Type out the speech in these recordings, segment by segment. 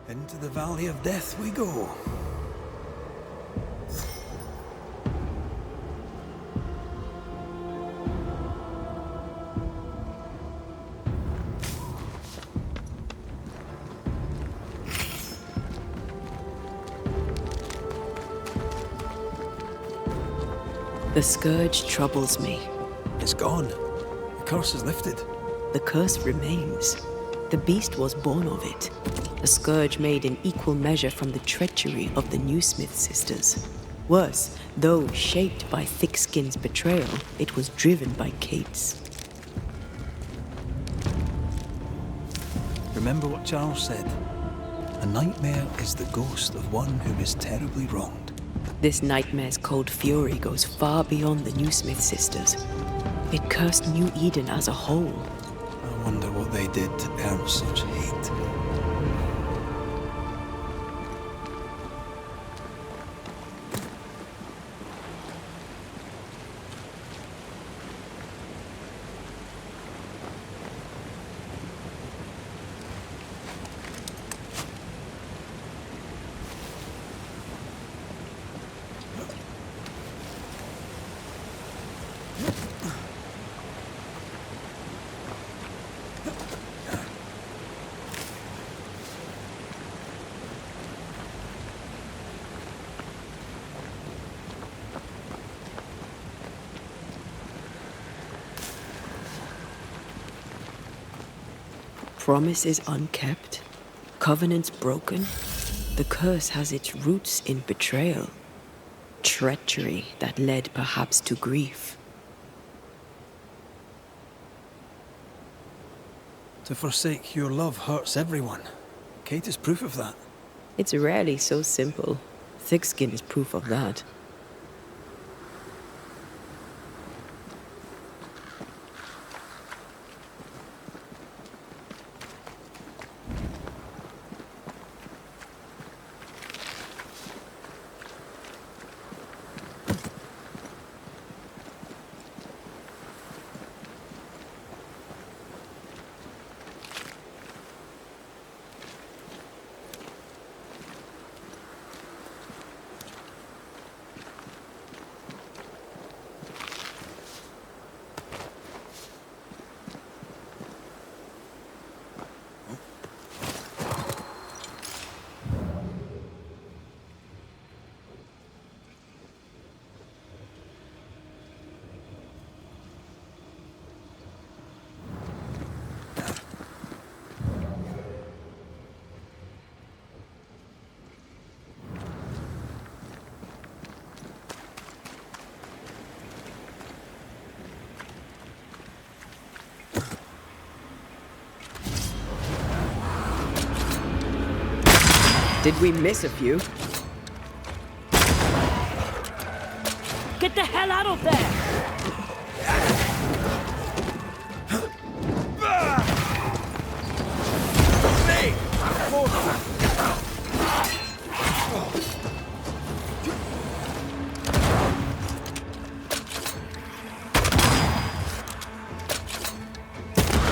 Into the valley of death we go. The scourge troubles me. It's gone. The curse is lifted. The curse remains. The beast was born of it. A scourge made in equal measure from the treachery of the new Smith sisters. Worse, though shaped by Thickskin's betrayal, it was driven by Kate's. Remember what Charles said. A nightmare is the ghost of one who is terribly wronged. This nightmare's cold fury goes far beyond the new Smith sisters. It cursed New Eden as a whole. I wonder what they did to earn such hate. Promises unkept, covenants broken. The curse has its roots in betrayal, treachery that led perhaps to grief. To forsake your love hurts everyone. Kate is proof of that. It's rarely so simple. Thickskin is proof of that. Did we miss a few? Get the hell out of there!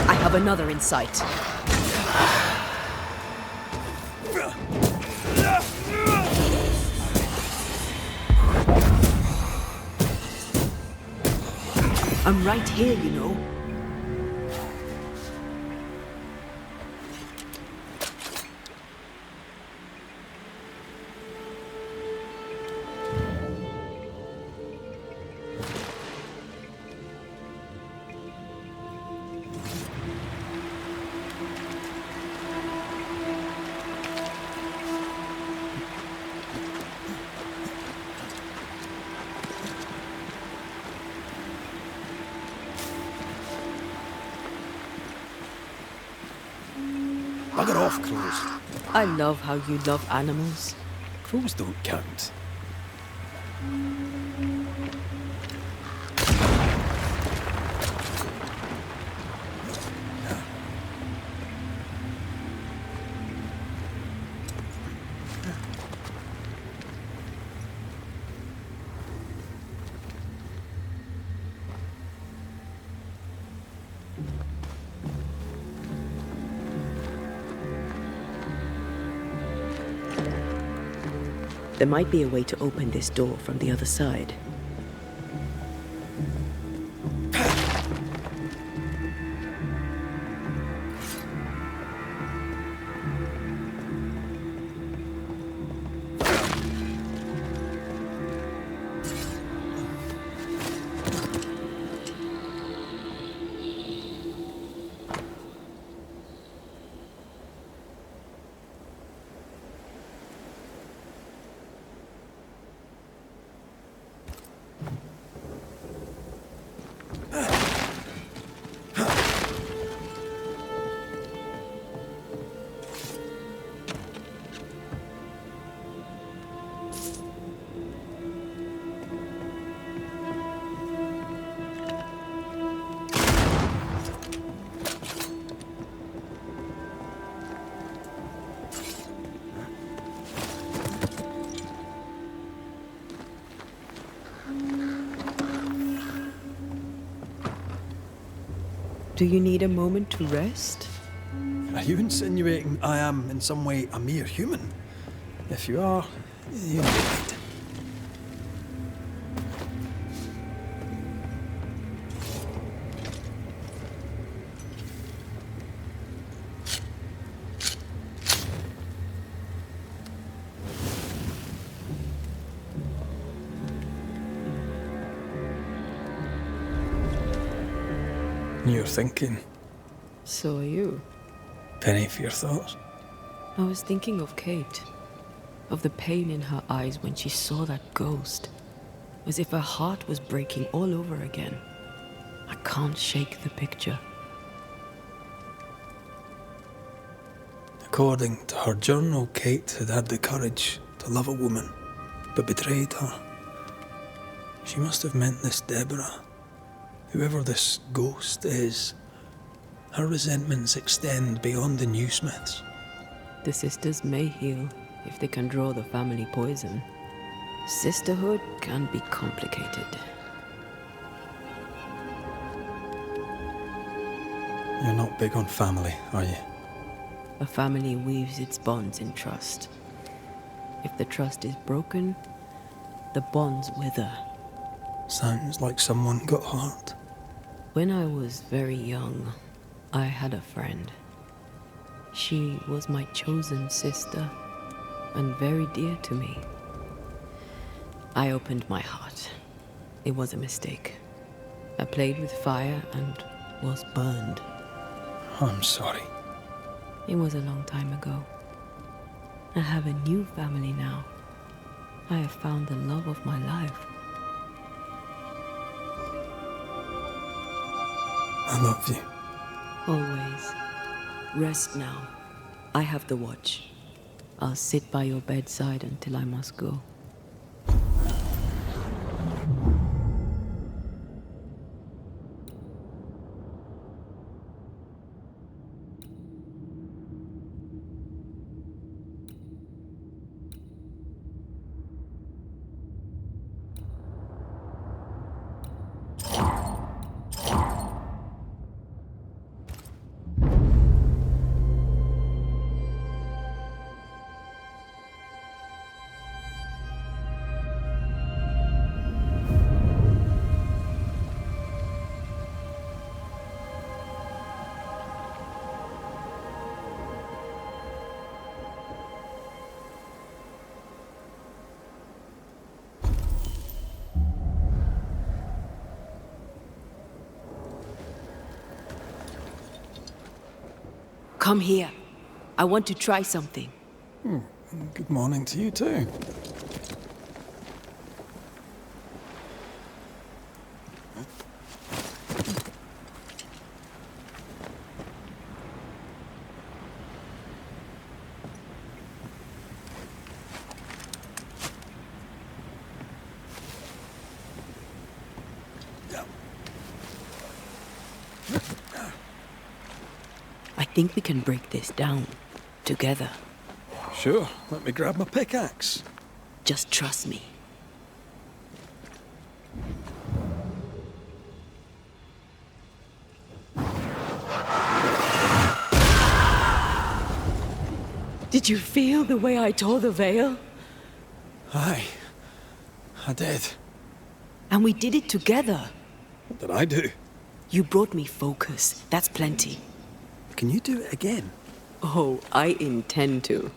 I have another in sight. I'm right here, you know. Bugger off, crows. I love how you love animals. Crows don't count. There might be a way to open this door from the other side. Do you need a moment to rest? Are you insinuating I am in some way a mere human? If you are, you're right. You're thinking. So are you. Penny for your thoughts. I was thinking of Kate. Of the pain in her eyes when she saw that ghost. As if her heart was breaking all over again. I can't shake the picture. According to her journal, Kate had had the courage to love a woman, but betrayed her. She must have meant this Deborah. Whoever this ghost is, her resentments extend beyond the new Smiths. The sisters may heal if they can draw the family poison. Sisterhood can be complicated. You're not big on family, are you? A family weaves its bonds in trust. If the trust is broken, the bonds wither. Sounds like someone got hurt. When I was very young, I had a friend. She was my chosen sister, and very dear to me. I opened my heart. It was a mistake. I played with fire and was burned. I'm sorry. It was a long time ago. I have a new family now. I have found the love of my life. I love you. Always. Rest now. I have the watch. I'll sit by your bedside until I must go. Come here. I want to try something. Good morning to you too. I think we can break this down. Together. Sure, let me grab my pickaxe. Just trust me. Did you feel the way I tore the veil? Aye, I did. And we did it together. What did I do? You brought me focus. That's plenty. Can you do it again? Oh, I intend to.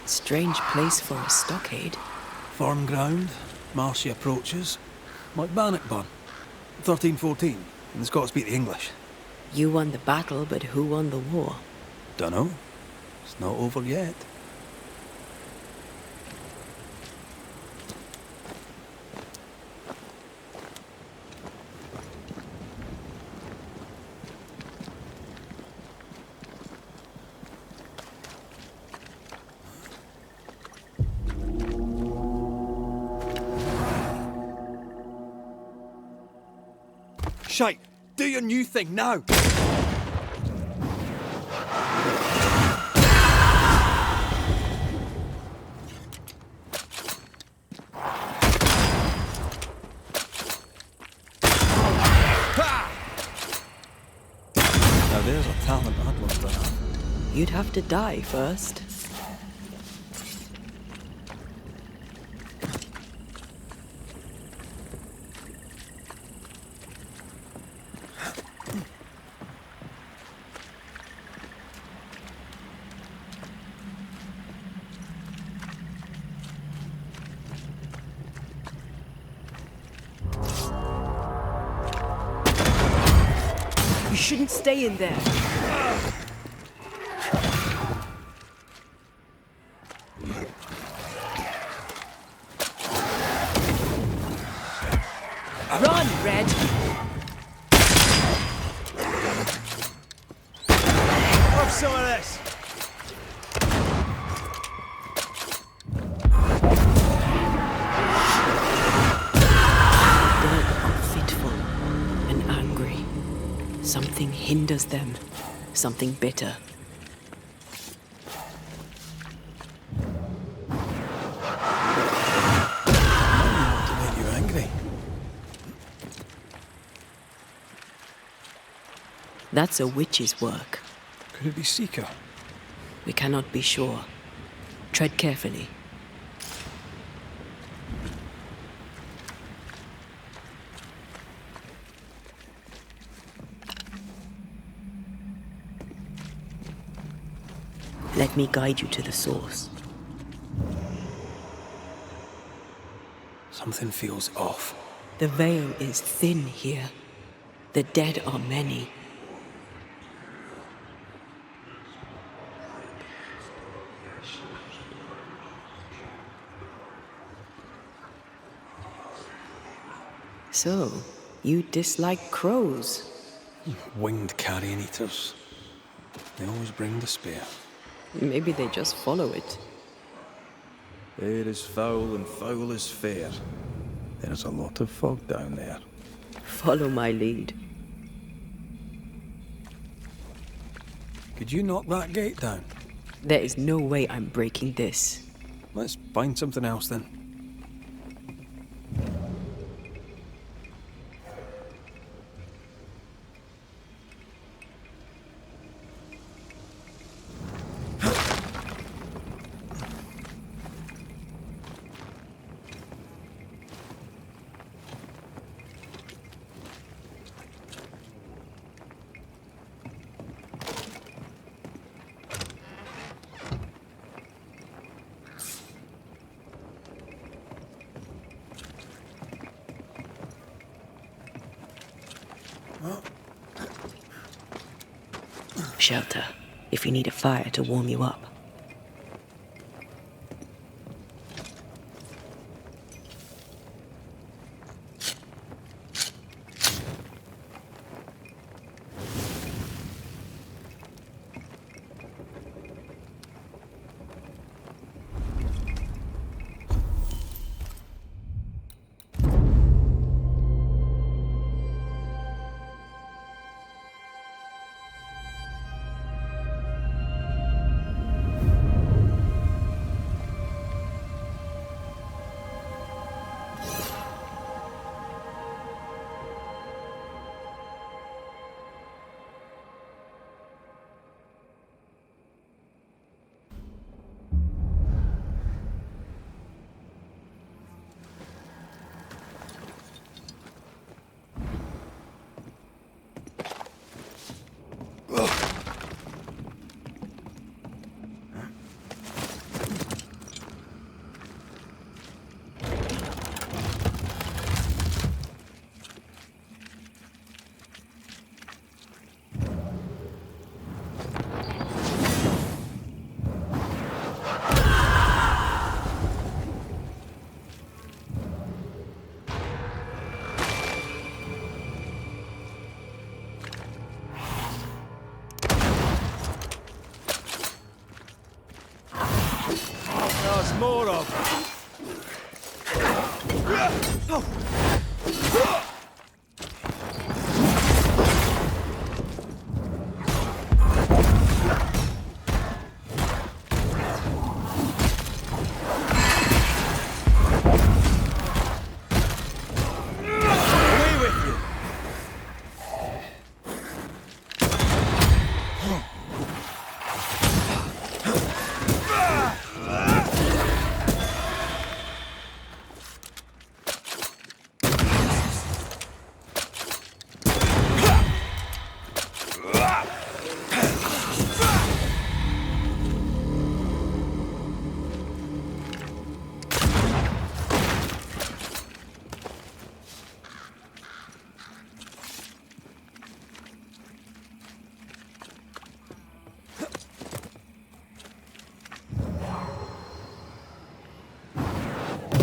Strange place for a stockade. Firm ground, marshy approaches. Like Bannockburn, 1314, and the Scots beat the English. You won the battle, but who won the war? Dunno. It's not over yet. Shite! Do your new thing now! Now there's a talent I'd love to have. You'd have to die first. You shouldn't stay in there. Run, Red! Have some of this! Dead are fitful and angry. Something hinders them. Something bitter. To make you angry. That's a witch's work. Could it be Seeker? We cannot be sure. Tread carefully. Let me guide you to the source. Something feels off. The veil is thin here. The dead are many. So, you dislike crows? Winged carrion eaters. They always bring despair. Maybe they just follow it. Air is foul and foul is fair. There's a lot of fog down there. Follow my lead. Could you knock that gate down? There is no way I'm breaking this. Let's find something else then. Shelter, if you need a fire to warm you up.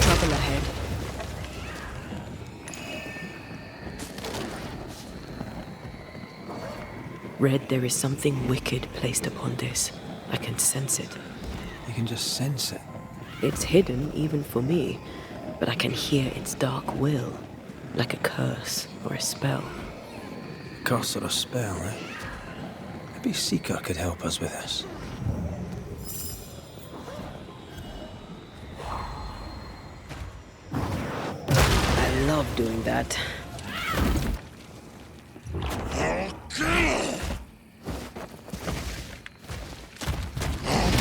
Trouble ahead. Red, there is something wicked placed upon this. I can sense it. You can just sense it. It's hidden even for me, but I can hear its dark will, like a curse or a spell. A curse or a spell, eh? Maybe Seeker could help us with this. I love doing that.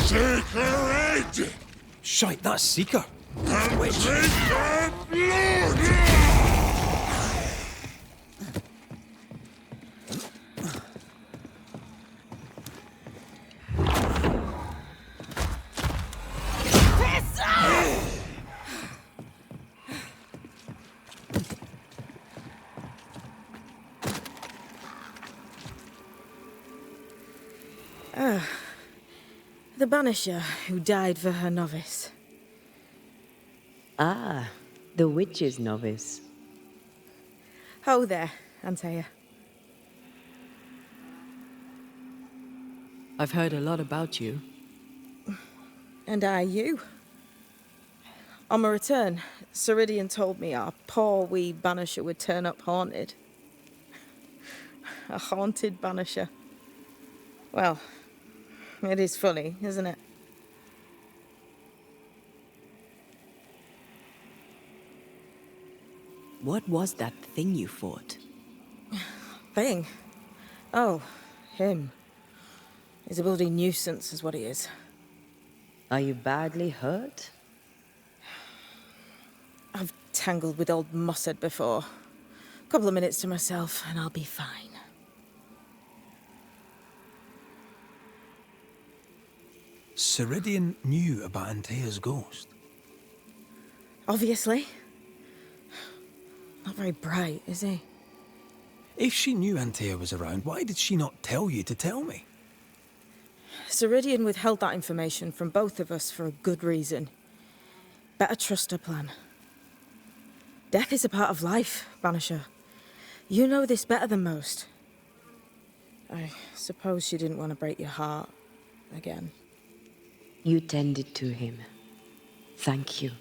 Take her head! Shite, that's Seeker! Take her blood! The Banisher who died for her novice. Ah, the witch's novice. Ho there, Antea. I've heard a lot about you. And I you. On my return, Ceridian told me our poor wee Banisher would turn up haunted. A haunted Banisher. Well, it is funny, isn't it? What was that thing you fought? Thing? Oh, him. He's a bloody nuisance, is what he is. Are you badly hurt? I've tangled with old Mossad before. A couple of minutes to myself, and I'll be fine. Ceridian knew about Antea's ghost. Obviously. Not very bright, is he? If she knew Antea was around, why did she not tell you to tell me? Ceridian withheld that information from both of us for a good reason. Better trust her plan. Death is a part of life, Banisher. You know this better than most. I suppose she didn't want to break your heart again. You tended to him. Thank you.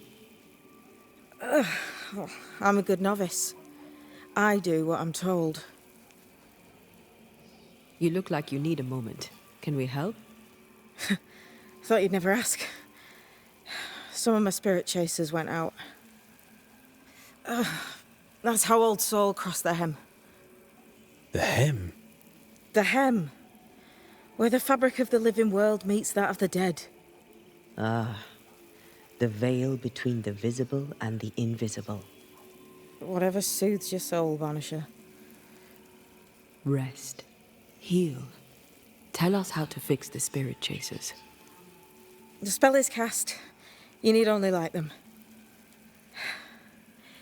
I'm a good novice. I do what I'm told. You look like you need a moment. Can we help? Thought you'd never ask. Some of my spirit chasers went out. That's how old Saul crossed the hem. The hem? The hem. Where the fabric of the living world meets that of the dead. Ah, the veil between the visible and the invisible. Whatever soothes your soul, Banisher. Rest. Heal. Tell us how to fix the spirit chasers. The spell is cast. You need only light them.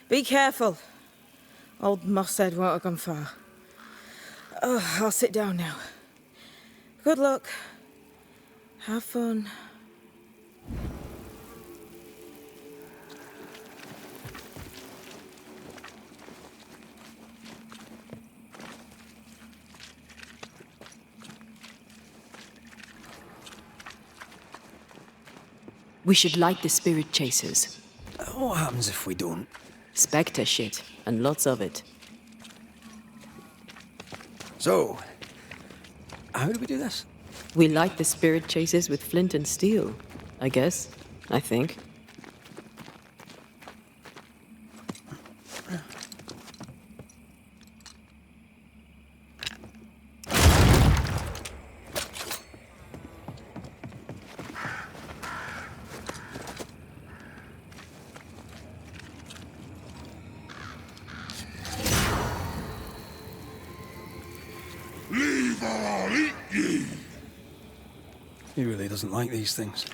Be careful. Old Mossad won't have gone far. Oh, I'll sit down now. Good luck. Have fun. We should light the spirit chasers. What happens if we don't? Spectre shit, and lots of it. So, how do we do this? We light the spirit chasers with flint and steel, I guess. I think. Leave or I'll eat ye! He really doesn't like these things.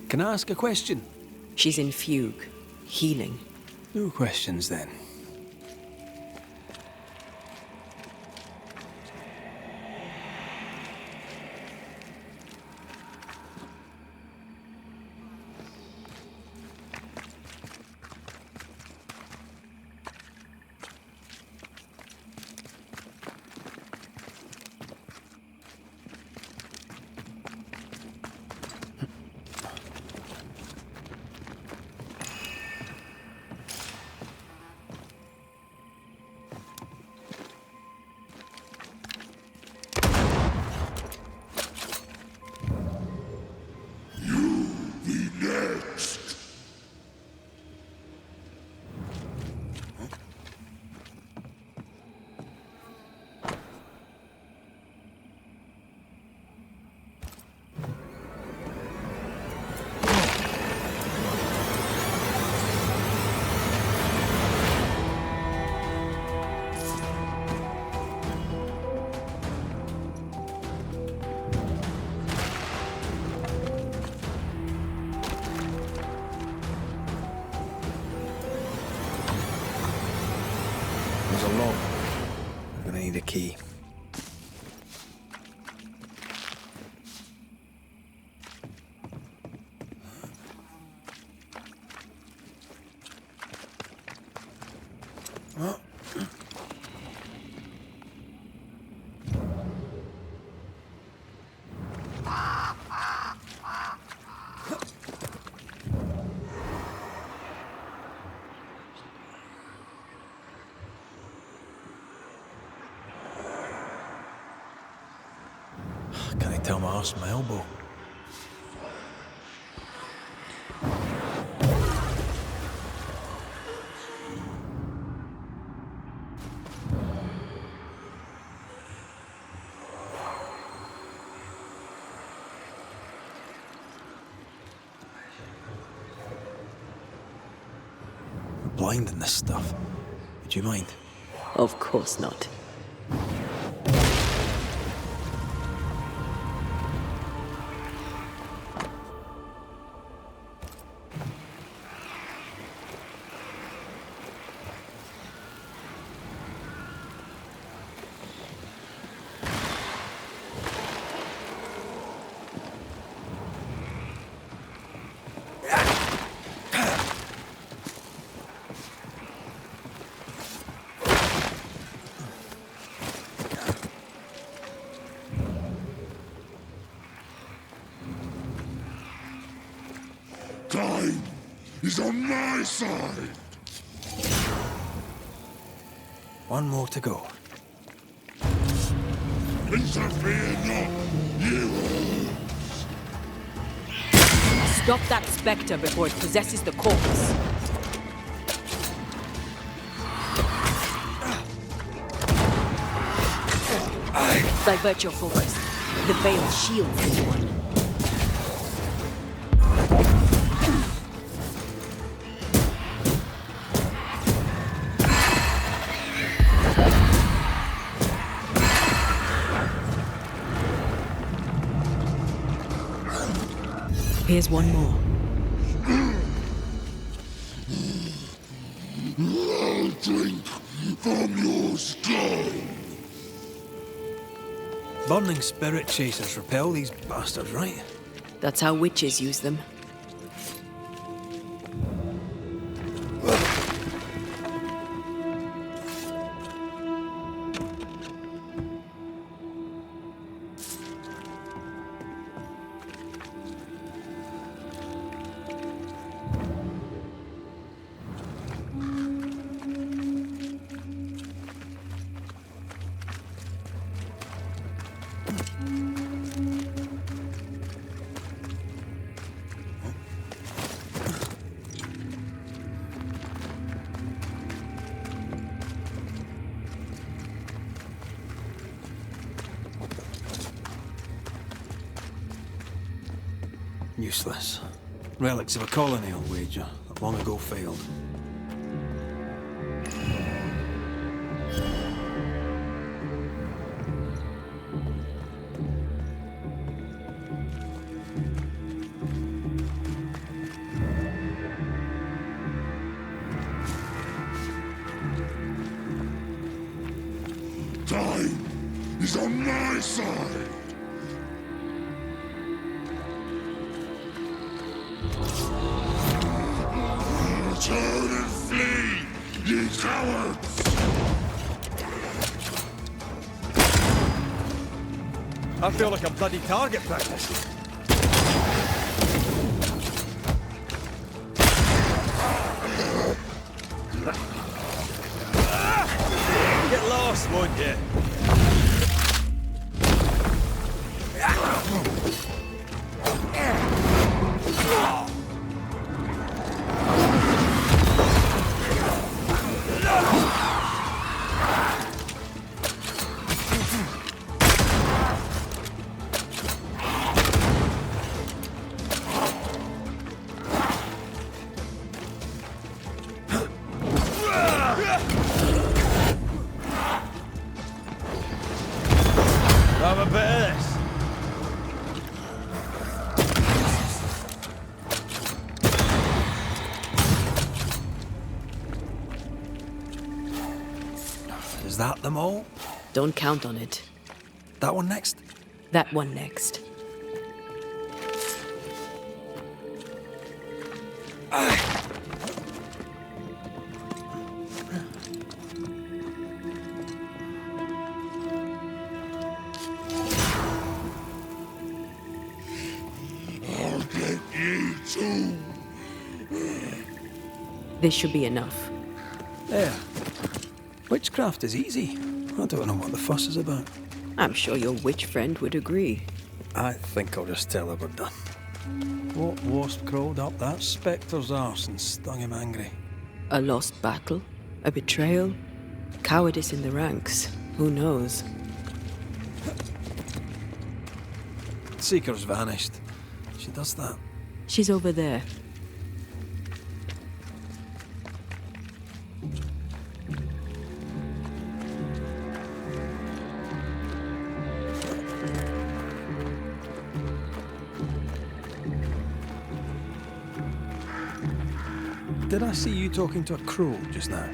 Can I ask a question? She's in fugue, healing. No questions then. There's a lock. I'm gonna need a key. Can I tell my arse from my elbow? I'm blind in this stuff. Would you mind? Of course not. Time is on my side. One more to go. Interfere not, you. Stop that spectre before it possesses the corpse. Divert your focus. The veil shields anyone. Here's one more. I'll drink from your skull. Burning spirit chasers repel these bastards, right? That's how witches use them. Useless. Relics of a colony, I'll wager, that long ago failed. Time is on my side. Turn and flee, ye cowards! I feel like a bloody target practice. Get lost, won't you? Have a bit of this. Is that them all? Don't count on it. That one next? That one next. I'll get you too. This should be enough. There. Witchcraft is easy. I don't know what the fuss is about. I'm sure your witch friend would agree. I think I'll just tell her we're done. What wasp crawled up that spectre's arse and stung him angry? A lost battle? A betrayal? Cowardice in the ranks? Who knows? Seeker's vanished. She does that. She's over there. Did I see you talking to a crow just now?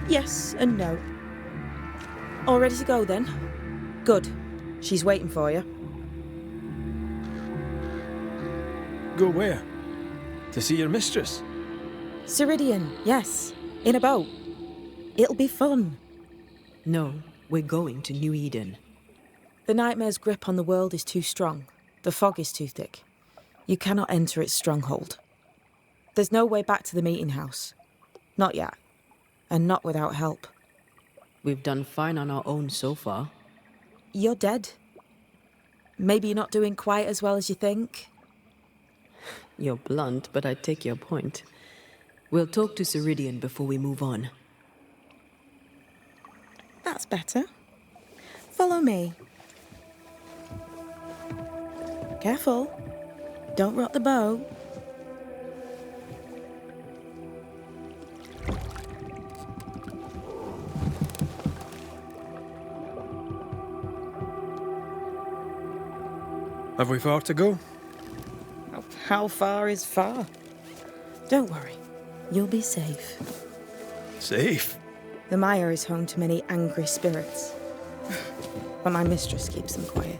Yes and no. All ready to go then? Good. She's waiting for you. Go where? To see your mistress? Ceridian, yes. In a boat. It'll be fun. No, we're going to New Eden. The nightmare's grip on the world is too strong. The fog is too thick. You cannot enter its stronghold. There's no way back to the meeting house. Not yet. And not without help. We've done fine on our own so far. You're dead. Maybe you're not doing quite as well as you think. You're blunt, but I take your point. We'll talk to Ceridian before we move on. That's better. Follow me. Careful. Don't rock the boat. Have we far to go? How far is far? Don't worry. You'll be safe. Safe? The mire is home to many angry spirits. But my mistress keeps them quiet.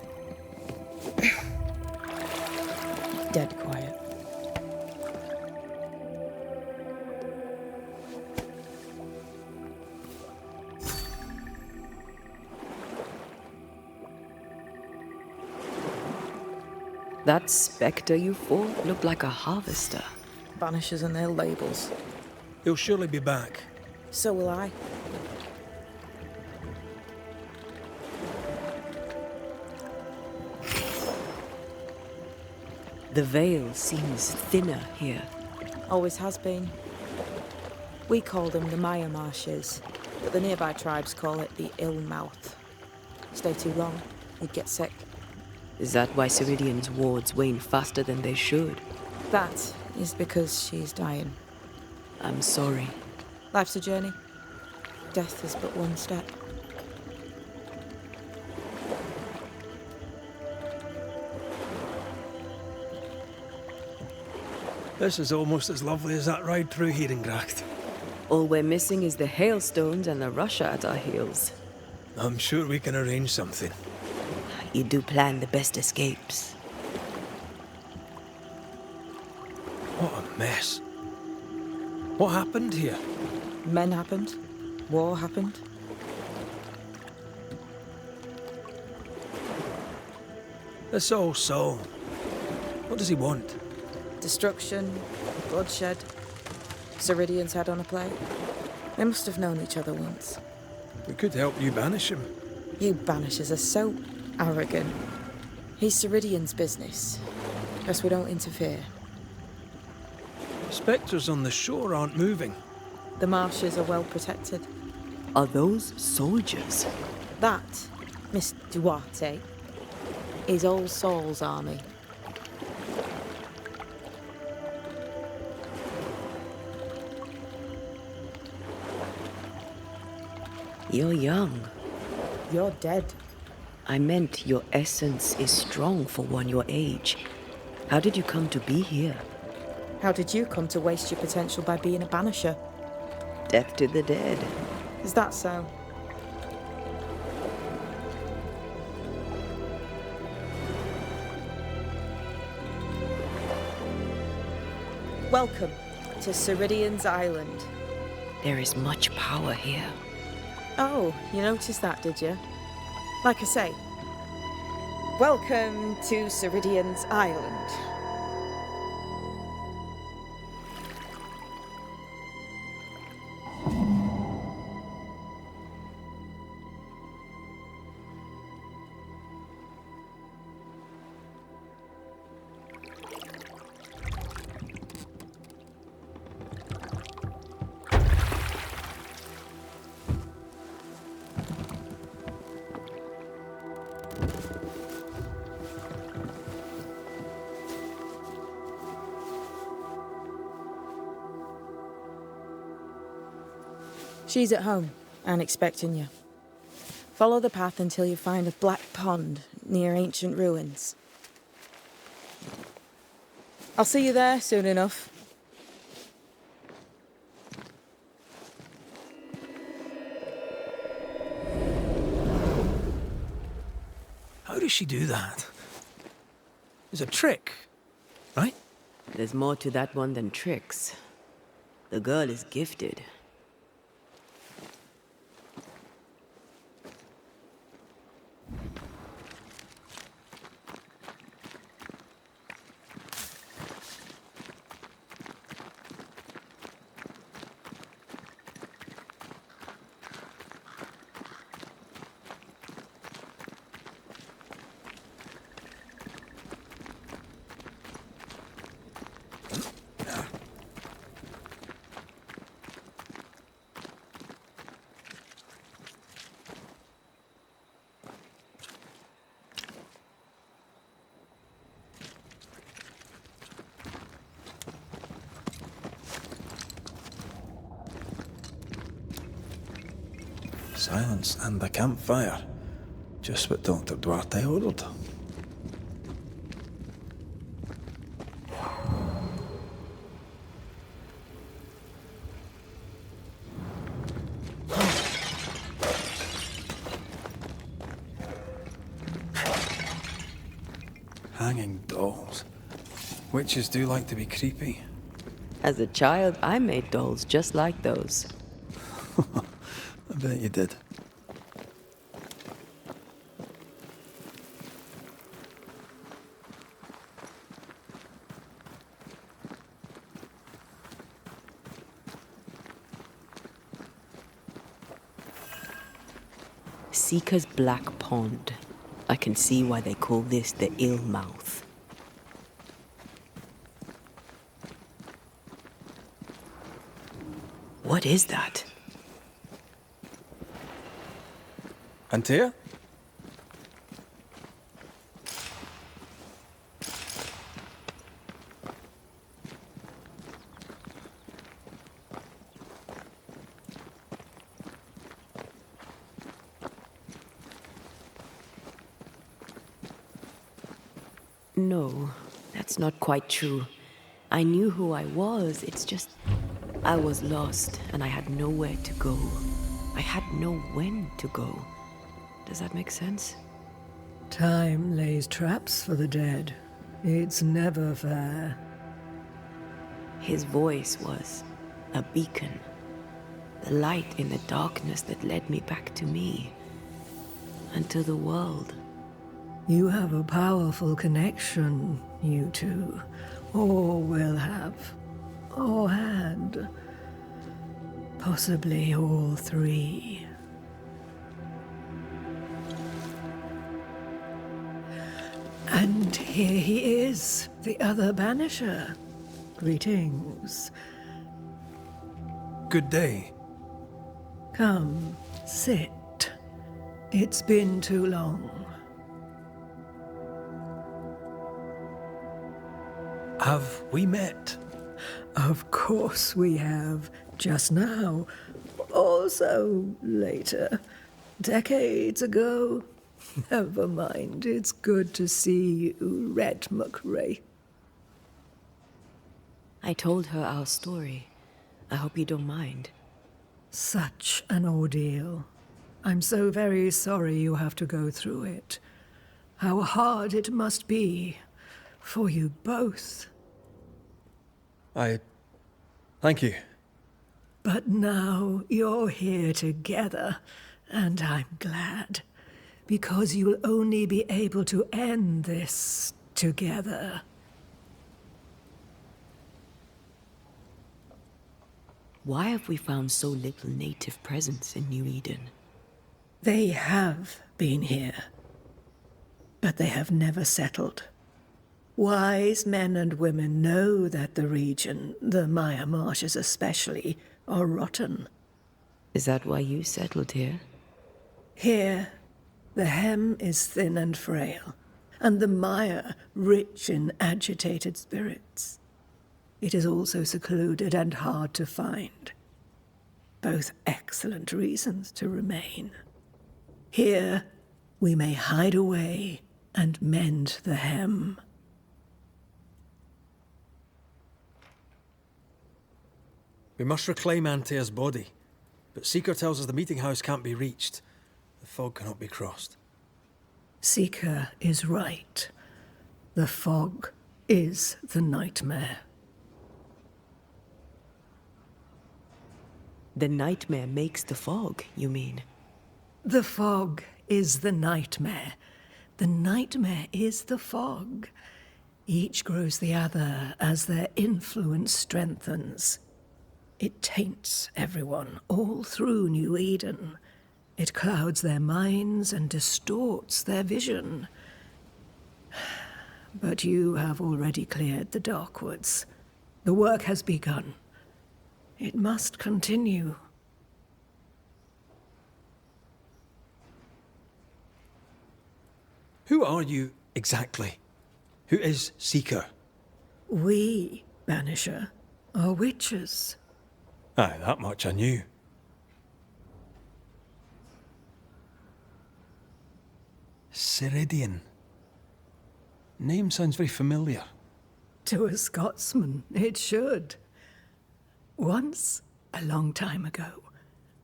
Dead quiet. That spectre you fought looked like a harvester. Banishers and their labels. He'll surely be back. So will I. The veil seems thinner here. Always has been. We call them the Maya Marshes, but the nearby tribes call it the Ill Mouth. Stay too long, you'd get sick. Is that why Ceridian's wards wane faster than they should? That is because she's dying. I'm sorry. Life's a journey. Death is but one step. This is almost as lovely as that ride through Herengracht. All we're missing is the hailstones and the Russia at our heels. I'm sure we can arrange something. You do plan the best escapes. What a mess. What happened here? Men happened. War happened. This old soul. What does he want? Destruction, bloodshed. Ceridian's head on a plate. They must have known each other once. We could help you banish him. You Banishers are so arrogant. He's Ceridian's business. Guess we don't interfere. Spectres on the shore aren't moving. The marshes are well protected. Are those soldiers? That, Miss Duarte, is All Saul's army. You're young. You're dead. I meant your essence is strong for one your age. How did you come to be here? How did you come to waste your potential by being a banisher? Death to the dead. Is that so? Welcome to Ceridian's Island. There is much power here. Oh, you noticed that, did you? Like I say, welcome to Ceridian's Island. She's at home and expecting you. Follow the path until you find a black pond near ancient ruins. I'll see you there soon enough. How does she do that? It's a trick, right? There's more to that one than tricks. The girl is gifted. Silence and the campfire. Just what Dr. Duarte ordered. Hanging dolls. Witches do like to be creepy. As a child, I made dolls just like those. I bet you did. Seeker's Black Pond. I can see why they call this the Ill Mouth. What is that? Antea? No, that's not quite true. I knew who I was, it's just... I was lost, and I had nowhere to go. I had no when to go. Does that make sense? Time lays traps for the dead. It's never fair. His voice was a beacon. The light in the darkness that led me back to me. And to the world. You have a powerful connection, you two. Or will have. Or had. Possibly all three. And here he is, the other Banisher. Greetings. Good day. Come, sit. It's been too long. Have we met? Of course we have. Just now. Also later. Decades ago. Never mind. It's good to see you, Red McRae. I told her our story. I hope you don't mind. Such an ordeal. I'm so very sorry you have to go through it. How hard it must be for you both. Thank you. But now you're here together, and I'm glad. Because you'll only be able to end this together. Why have we found so little native presence in New Eden? They have been here, but they have never settled. Wise men and women know that the region, the Maya marshes especially, are rotten. Is that why you settled here? Here, the hem is thin and frail, and the Maya rich in agitated spirits. It is also secluded and hard to find. Both excellent reasons to remain. Here, we may hide away and mend the hem. We must reclaim Antea's body, but Seeker tells us the meeting house can't be reached. The fog cannot be crossed. Seeker is right. The fog is the nightmare. The nightmare makes the fog, you mean? The fog is the nightmare. The nightmare is the fog. Each grows the other as their influence strengthens. It taints everyone, all through New Eden. It clouds their minds and distorts their vision. But you have already cleared the Darkwoods. The work has begun. It must continue. Who are you exactly? Who is Seeker? We, Banisher, are witches. Aye, that much I knew. Ceridian. Name sounds very familiar. To a Scotsman, it should. Once, a long time ago,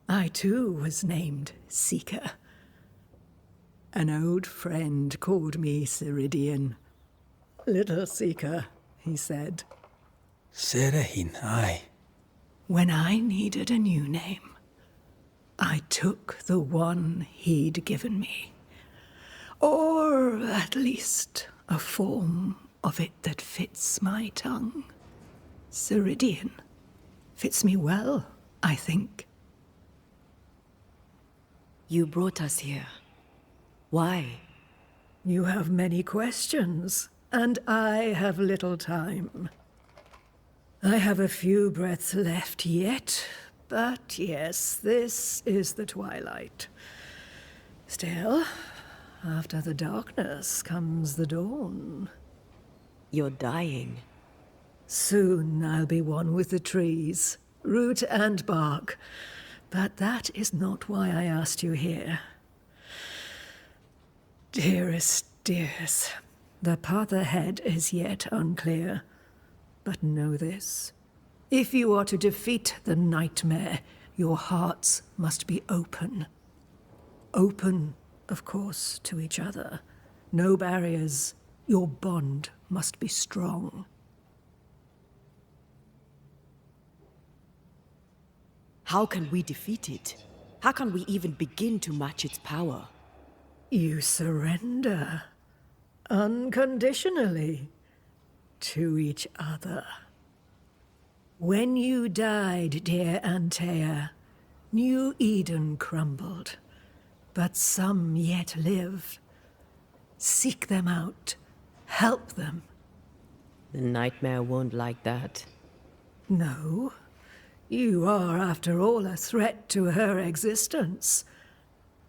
I too was named Seeker. An old friend called me Ceridian. Little Seeker, he said. Serahine, aye. When I needed a new name, I took the one he'd given me. Or at least a form of it that fits my tongue. Ceridian. Fits me well, I think. You brought us here. Why? You have many questions, and I have little time. I have a few breaths left yet, but yes, this is the twilight. Still, after the darkness comes the dawn. You're dying. Soon I'll be one with the trees, root and bark. But that is not why I asked you here. Dearest dears, the path ahead is yet unclear. But know this. If you are to defeat the nightmare, your hearts must be open. Open, of course, to each other. No barriers. Your bond must be strong. How can we defeat it? How can we even begin to match its power? You surrender. Unconditionally. To each other. When you died, dear Antea, New Eden crumbled. But some yet live. Seek them out. Help them. The nightmare won't like that. No. You are, after all, a threat to her existence.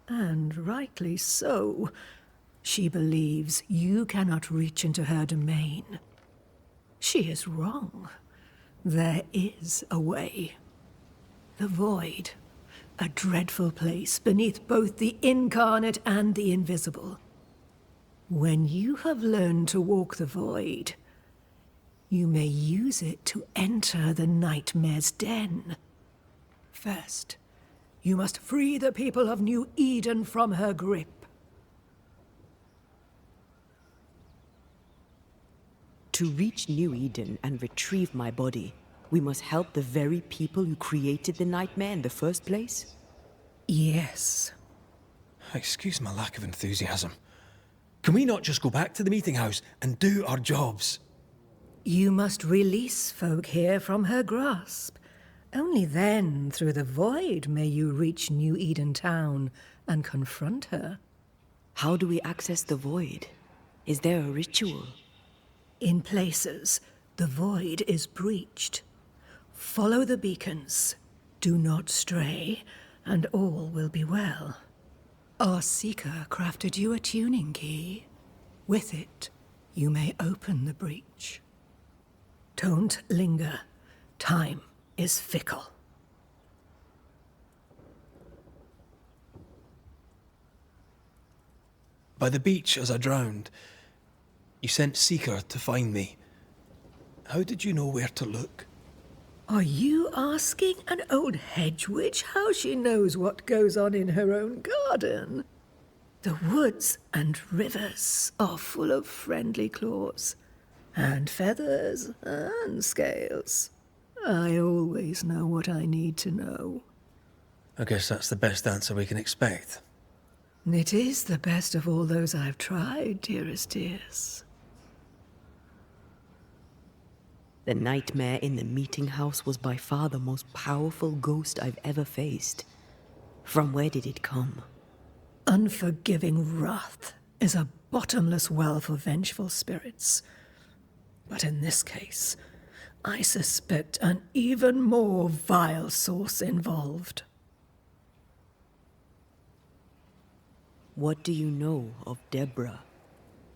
And rightly so. She believes you cannot reach into her domain. She is wrong. There is a way. The void. A dreadful place beneath both the incarnate and the invisible. When you have learned to walk the void, you may use it to enter the nightmare's den. First, you must free the people of New Eden from her grip. To reach New Eden and retrieve my body, we must help the very people who created the nightmare in the first place? Yes. Excuse my lack of enthusiasm. Can we not just go back to the meeting house and do our jobs? You must release folk here from her grasp. Only then, through the void, may you reach New Eden Town and confront her. How do we access the void? Is there a ritual? In places, the void is breached. Follow the beacons. Do not stray, and all will be well. Our Seeker crafted you a tuning key. With it, you may open the breach. Don't linger. Time is fickle. By the beach as I drowned, you sent Seeker to find me. How did you know where to look? Are you asking an old hedge witch how she knows what goes on in her own garden? The woods and rivers are full of friendly claws, and feathers and scales. I always know what I need to know. I guess that's the best answer we can expect. It is the best of all those I've tried, dearest dears. The nightmare in the meeting house was by far the most powerful ghost I've ever faced. From where did it come? Unforgiving wrath is a bottomless well for vengeful spirits. But in this case, I suspect an even more vile source involved. What do you know of Deborah?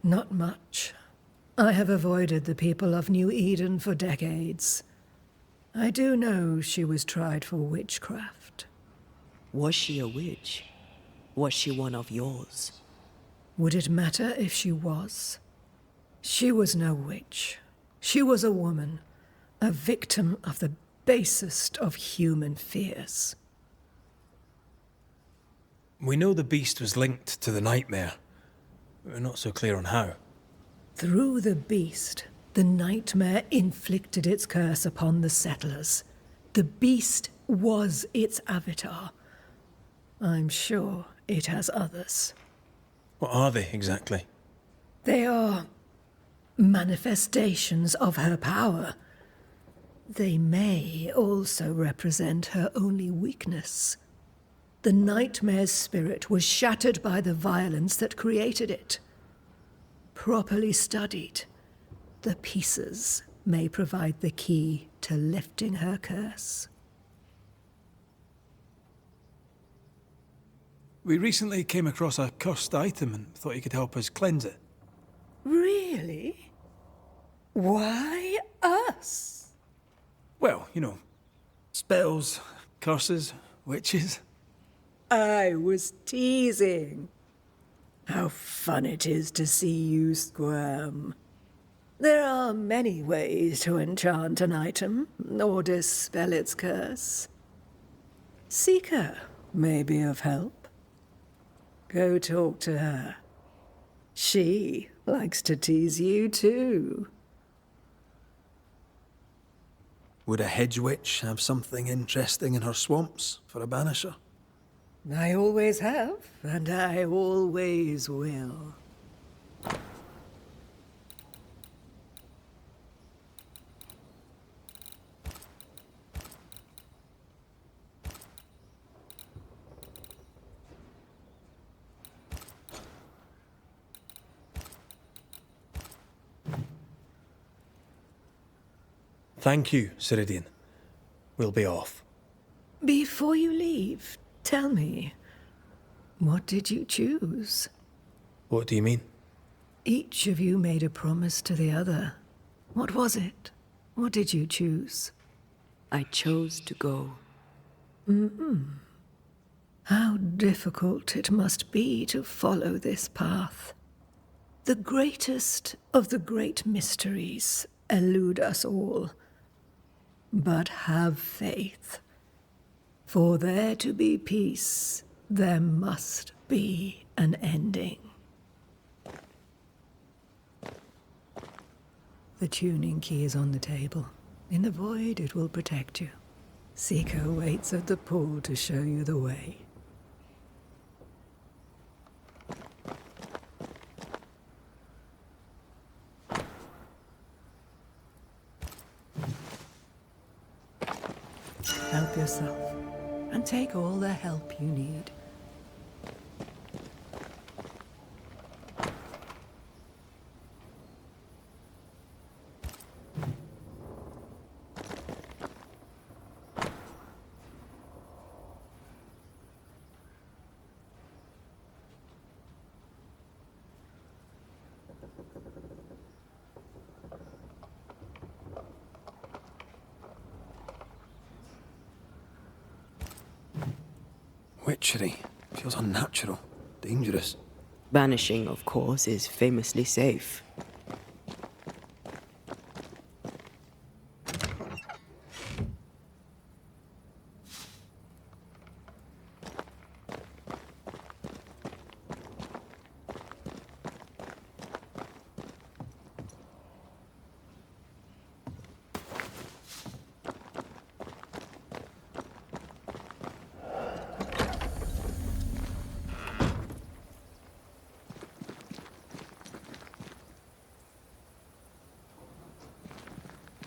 Not much. I have avoided the people of New Eden for decades. I do know she was tried for witchcraft. Was she a witch? Was she one of yours? Would it matter if she was? She was no witch. She was a woman, a victim of the basest of human fears. We know the beast was linked to the nightmare. We're not so clear on how. Through the beast, the nightmare inflicted its curse upon the settlers. The beast was its avatar. I'm sure it has others. What are they, exactly? They are manifestations of her power. They may also represent her only weakness. The nightmare's spirit was shattered by the violence that created it. Properly studied, the pieces may provide the key to lifting her curse. We recently came across a cursed item and thought you could help us cleanse it. Really? Why us? Well, you know, spells, curses, witches. I was teasing. How fun it is to see you squirm. There are many ways to enchant an item or dispel its curse. Seeker may be of help. Go talk to her. She likes to tease you too. Would a hedge witch have something interesting in her swamps for a banisher? I always have, and I always will. Thank you, Ceridian. We'll be off. Before you leave, tell me, what did you choose? What do you mean? Each of you made a promise to the other. What was it? What did you choose? I chose to go. How difficult it must be to follow this path. The greatest of the great mysteries elude us all. But have faith. For there to be peace, there must be an ending. The tuning key is on the table. In the void, it will protect you. Seeker waits at the pool to show you the way. Help yourself, and take all the help you need. Witchery. Feels unnatural. Dangerous. Banishing, of course, is famously safe.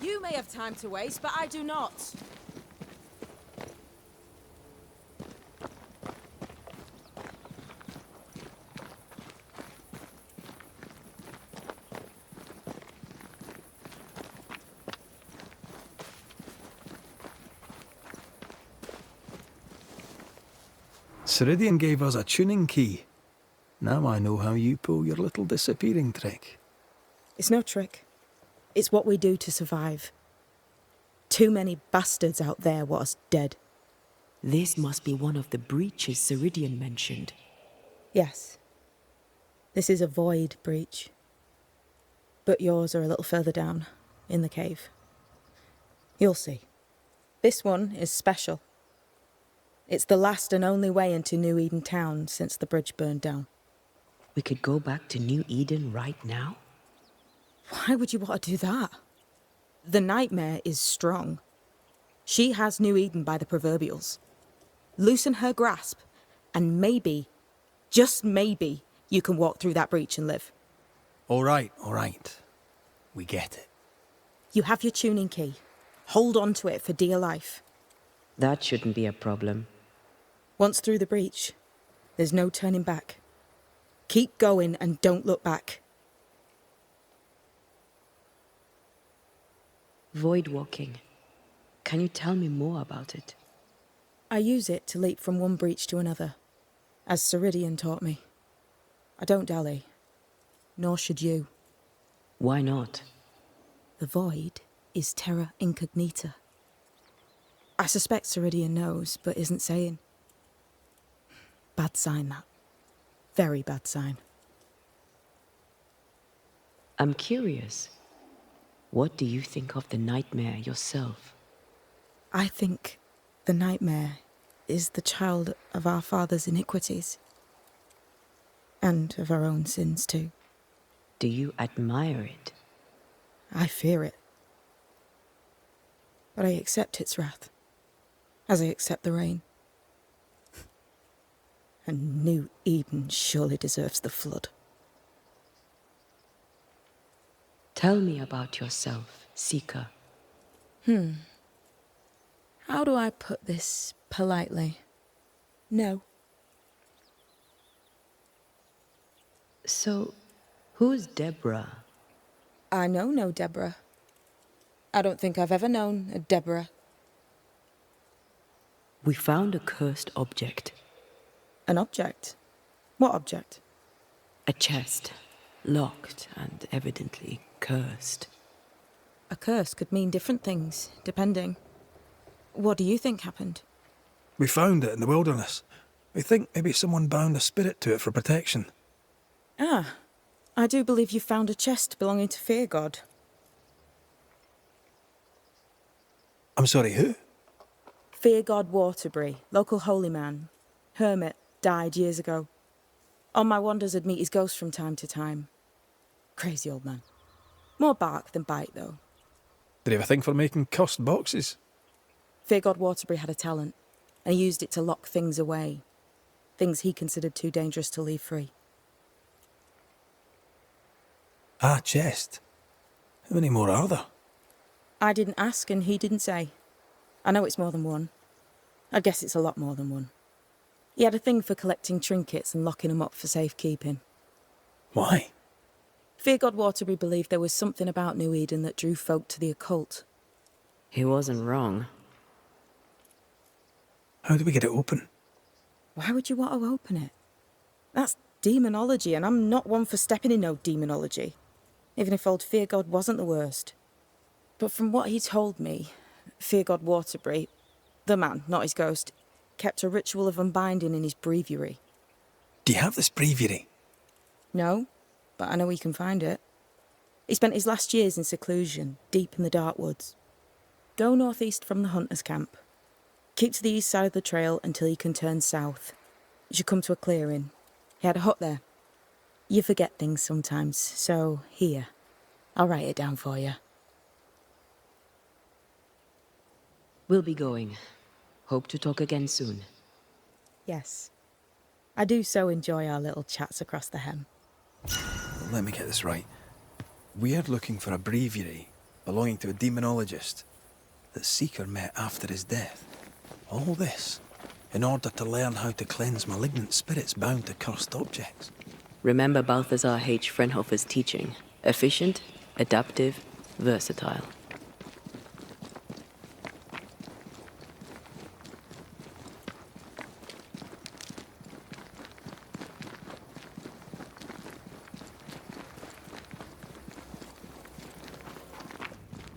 You may have time to waste, but I do not. Ceridian gave us a tuning key. Now I know how you pull your little disappearing trick. It's no trick. It's what we do to survive. Too many bastards out there want us dead. This must be one of the breaches Ceridian mentioned. Yes. This is a void breach. But yours are a little further down, in the cave. You'll see. This one is special. It's the last and only way into New Eden town since the bridge burned down. We could go back to New Eden right now? Why would you want to do that? The nightmare is strong. She has New Eden by the proverbials. Loosen her grasp, and maybe, just maybe, you can walk through that breach and live. All right. We get it. You have your tuning key. Hold on to it for dear life. That shouldn't be a problem. Once through the breach, there's no turning back. Keep going and don't look back. Void walking. Can you tell me more about it? I use it to leap from one breach to another, as Ceridian taught me. I don't dally, nor should you. Why not? The void is terra incognita. I suspect Ceridian knows, but isn't saying. Bad sign, that. Very bad sign. I'm curious. What do you think of the nightmare yourself? I think the nightmare is the child of our father's iniquities. And of our own sins, too. Do you admire it? I fear it. But I accept its wrath, as I accept the rain. And New Eden surely deserves the flood. Tell me about yourself, Seeker. How do I put this politely? No. So, who's Deborah? I know no Deborah. I don't think I've ever known a Deborah. We found a cursed object. An object? What object? A chest, locked and evidently cursed. A curse could mean different things, depending. What do you think happened? We found it in the wilderness. We think maybe someone bound a spirit to it for protection. Ah, I do believe you found a chest belonging to Fear God. I'm sorry, who? Fear God Waterbury, local holy man. Hermit, died years ago. On my wanders I'd meet his ghost from time to time. Crazy old man. More bark than bite, though. Did he have a thing for making cursed boxes? Fear God Waterbury had a talent, and he used it to lock things away. Things he considered too dangerous to leave free. Ah, chest. How many more are there? I didn't ask and he didn't say. I know it's more than one. I guess it's a lot more than one. He had a thing for collecting trinkets and locking them up for safekeeping. Why? Fear God Waterbury believed there was something about New Eden that drew folk to the occult. He wasn't wrong. How do we get it open? Why would you want to open it? That's demonology, and I'm not one for stepping in no demonology. Even if old Fear God wasn't the worst. But from what he told me, Fear God Waterbury, the man, not his ghost, kept a ritual of unbinding in his breviary. Do you have this breviary? No, but I know he can find it. He spent his last years in seclusion, deep in the dark woods. Go northeast from the hunter's camp. Keep to the east side of the trail until you can turn south. You should come to a clearing. He had a hut there. You forget things sometimes, so here. I'll write it down for you. We'll be going. Hope to talk again soon. Yes. I do so enjoy our little chats across the hem. Let me get this right. We're looking for a breviary belonging to a demonologist that Seeker met after his death. All this in order to learn how to cleanse malignant spirits bound to cursed objects. Remember Balthazar H. Frenhofer's teaching. Efficient, adaptive, versatile.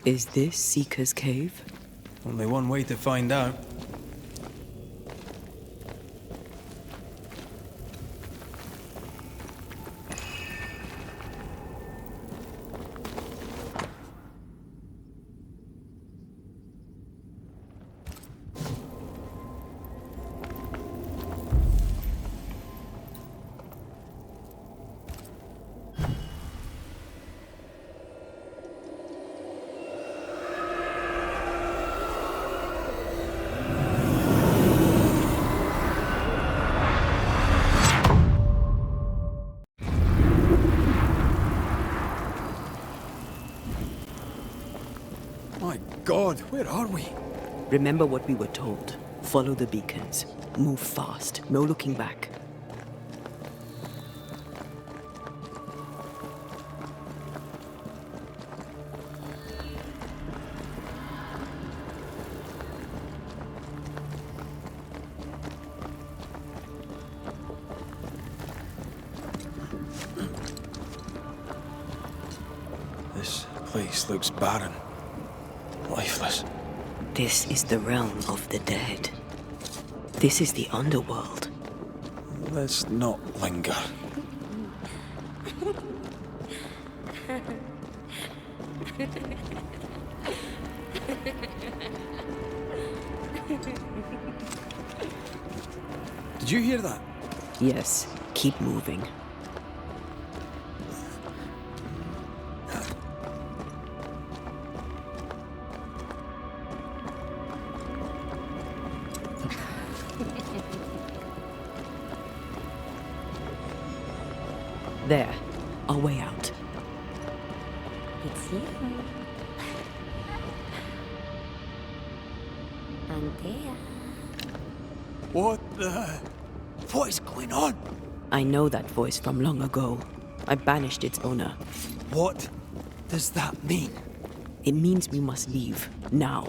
Is this Seeker's Cave? Only one way to find out. God, where are we? Remember what we were told. Follow the beacons. Move fast. No looking back. This place looks barren. Lifeless. This is the realm of the dead. This is the underworld. Let's not linger. Did you hear that? Yes, keep moving. There, our way out. It's you. And there. What is going on? I know that voice from long ago. I banished its owner. What does that mean? It means we must leave, now.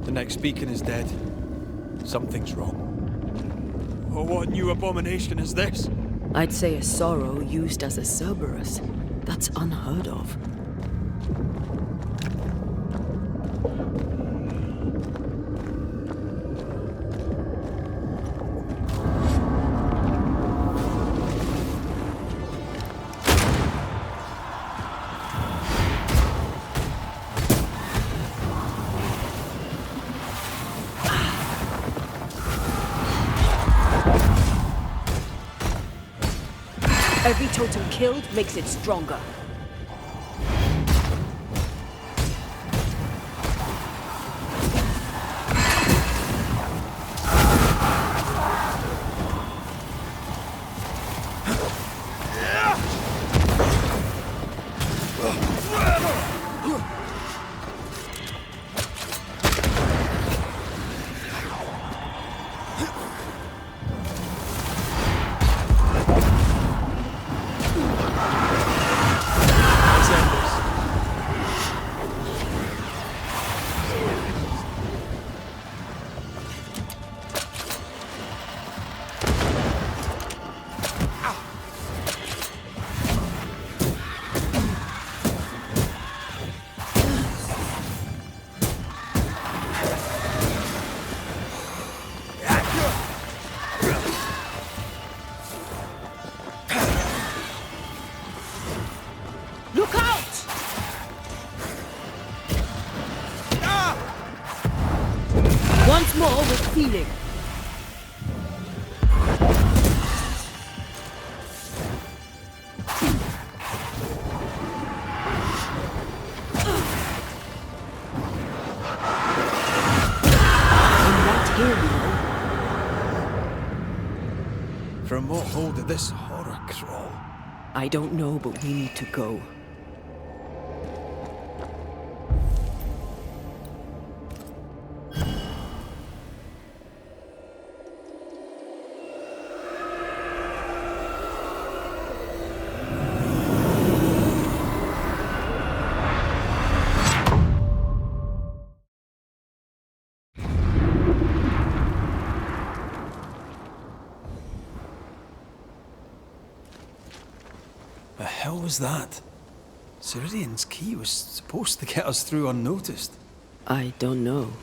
The next beacon is dead. Something's wrong. Oh, what new abomination is this? I'd say a sorrow used as a Cerberus. That's unheard of. Every totem killed makes it stronger. Look out! Once more with feeling. From what hole did this horror crawl? I don't know, but we need to go. The hell was that? Ceridian's key was supposed to get us through unnoticed. I don't know.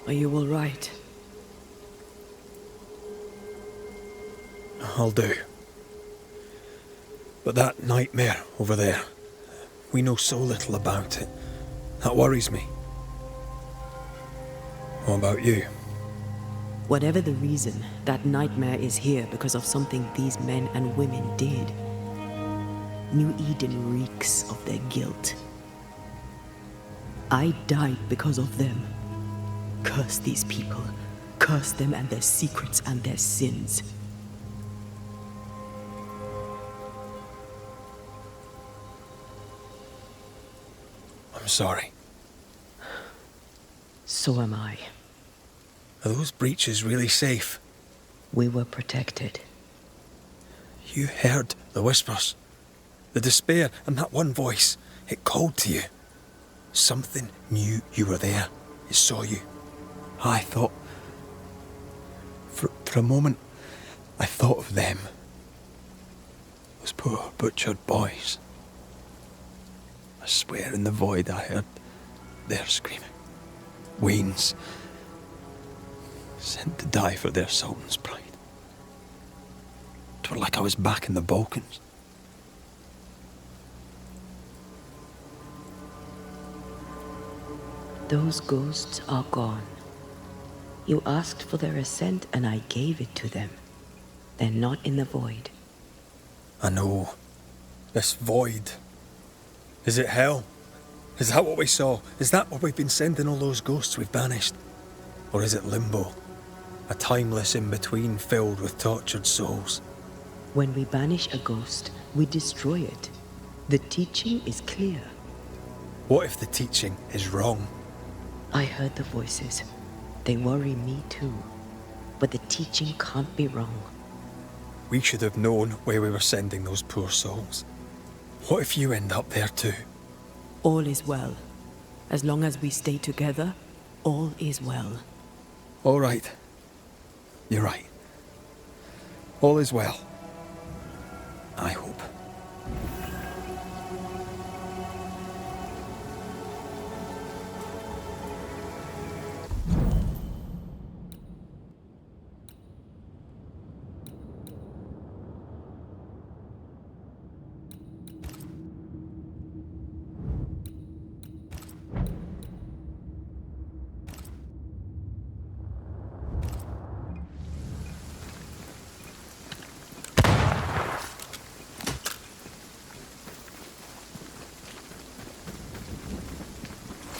Are you all right? I'll do. But that nightmare over there, we know so little about it. That worries me. What about you? Whatever the reason, that nightmare is here because of something these men and women did. New Eden reeks of their guilt. I died because of them. Curse these people. Curse them and their secrets and their sins. I'm sorry. So am I. Are those breaches really safe? We were protected. You heard the whispers, the despair, and that one voice. It called to you. Something knew you were there. It saw you. I thought... For a moment, I thought of them. Those poor butchered boys. I swear in the void I heard their screaming. Wains. Sent to die for their sultan's pride. It were like I was back in the Balkans. Those ghosts are gone. You asked for their ascent and I gave it to them. They're not in the void. I know. This void. Is it hell? Is that what we saw? Is that what we've been sending all those ghosts we've banished? Or is it limbo? A timeless in-between filled with tortured souls? When we banish a ghost, we destroy it. The teaching is clear. What if the teaching is wrong? I heard the voices. They worry me too. But the teaching can't be wrong. We should have known where we were sending those poor souls. What if you end up there too? All is well. As long as we stay together, all is well. All right. You're right. All is well. I hope.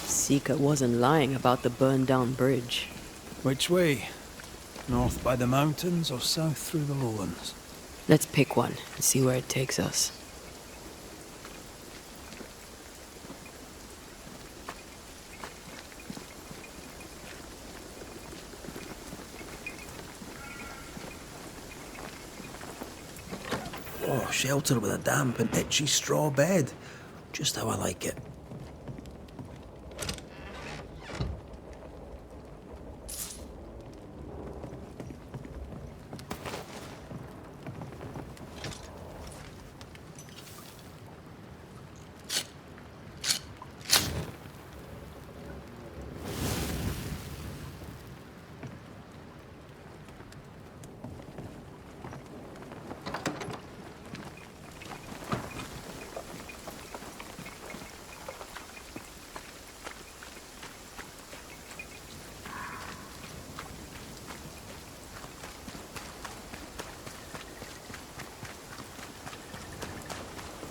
Seeker wasn't lying about the burned-down bridge. Which way? North by the mountains or south through the lowlands? Let's pick one and see where it takes us. Oh, shelter with a damp and itchy straw bed. Just how I like it.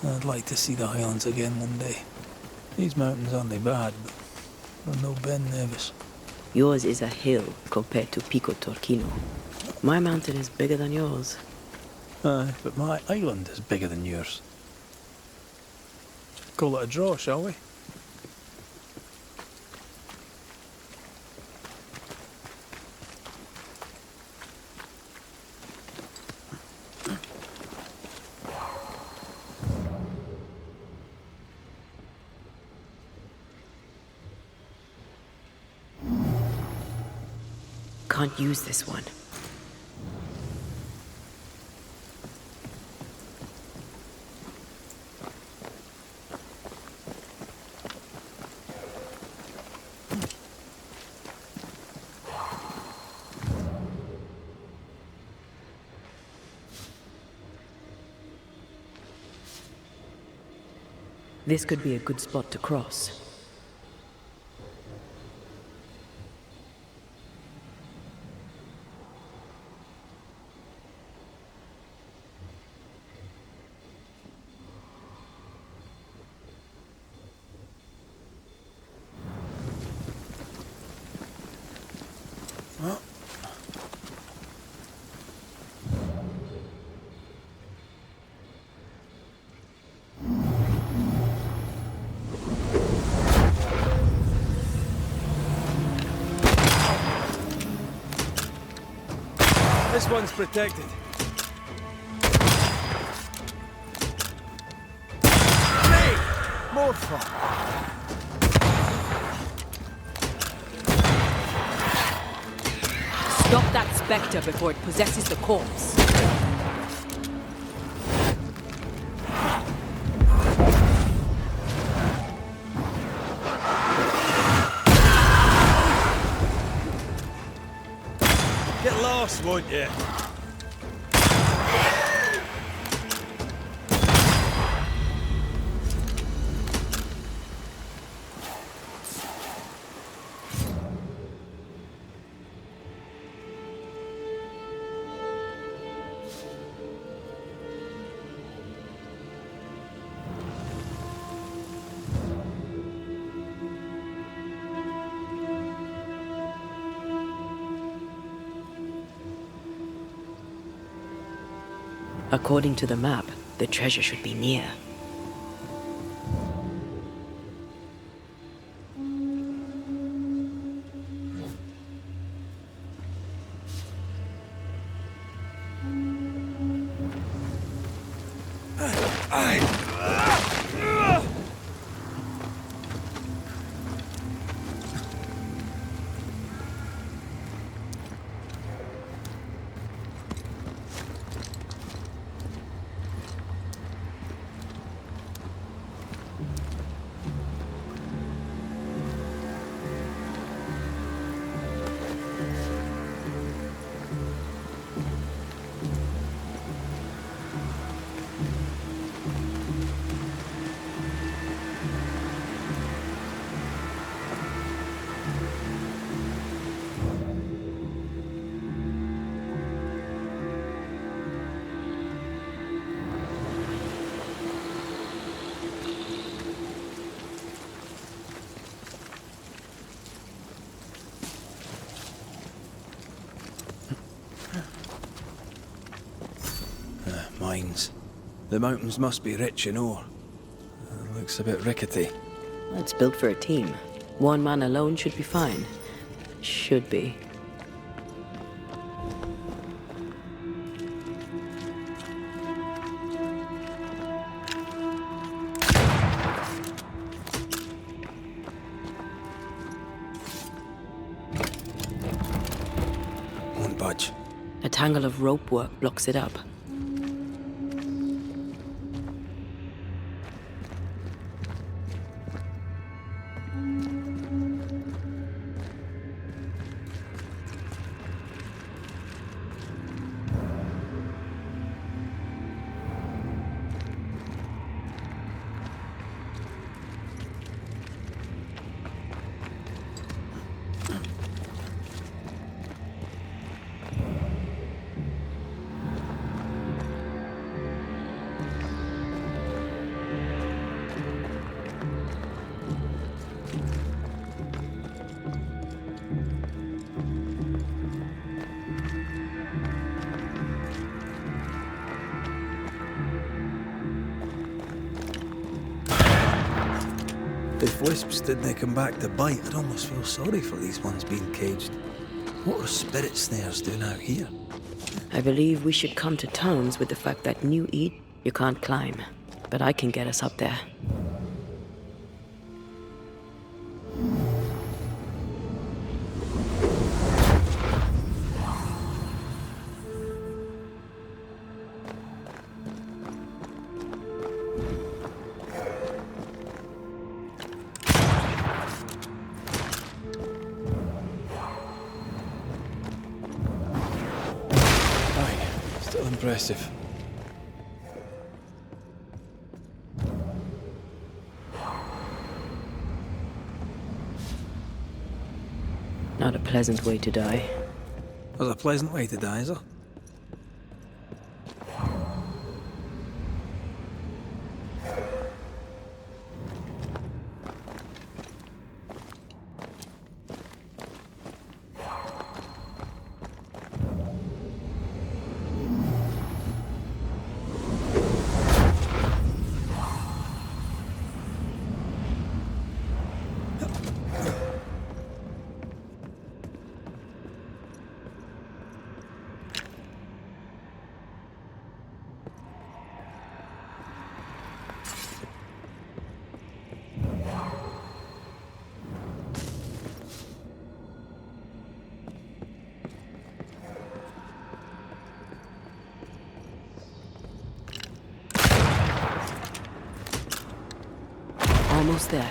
I'd like to see the Highlands again one day. These mountains aren't they bad, but they're no Ben Nevis. Yours is a hill compared to Pico Torquino. My mountain is bigger than yours. Aye, but my island is bigger than yours. Call it a draw, shall we? Can't use this one. This could be a good spot to cross. This one's protected. Hey! More fun. Stop that spectre before it possesses the corpse. Get lost, won't you? According to the map, the treasure should be near. Mines. The mountains must be rich in ore. Looks a bit rickety. It's built for a team. One man alone should be fine. Should be. Won't budge. A tangle of rope work blocks it up. If wisps didn't come back to bite, I'd almost feel sorry for these ones being caged. What are spirit snares doing out here? I believe we should come to terms with the fact that New Eden, you can't climb. But I can get us up there. Impressive. Not a pleasant way to die. There's a pleasant way to die, is there? Almost there.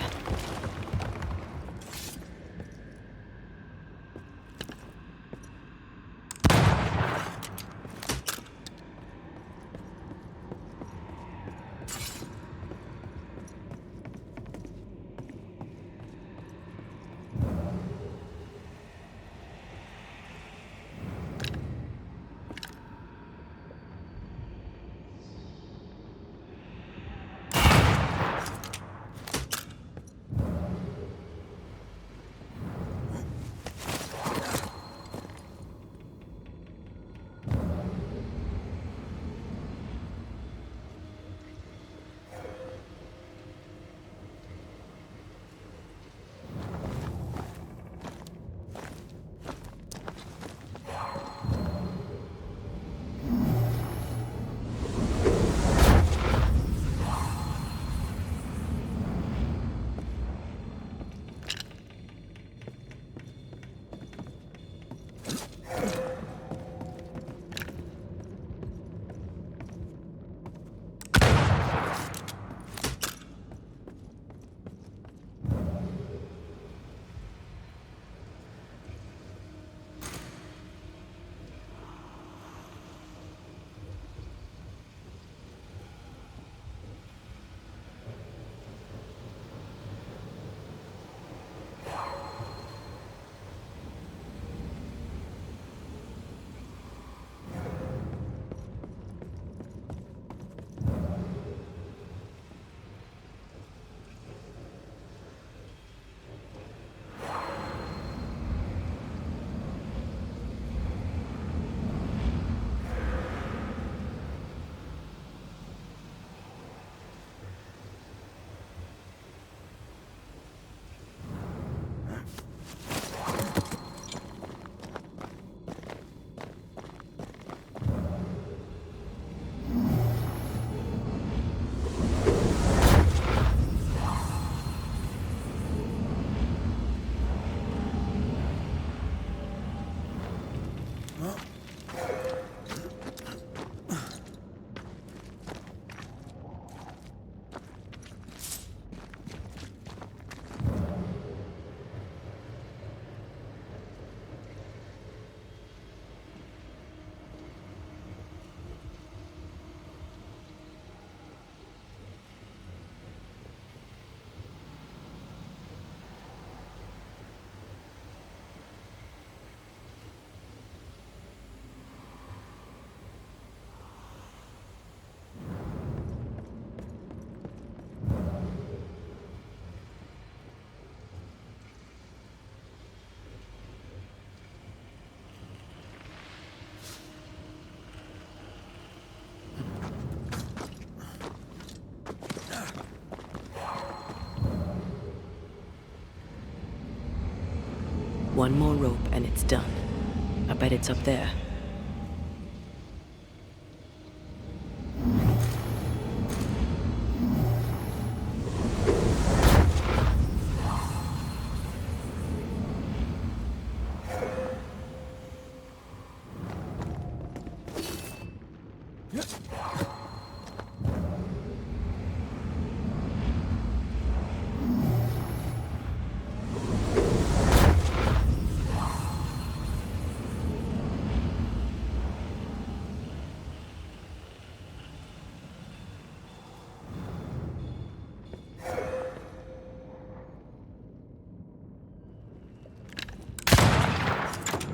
One more rope and it's done. I bet it's up there.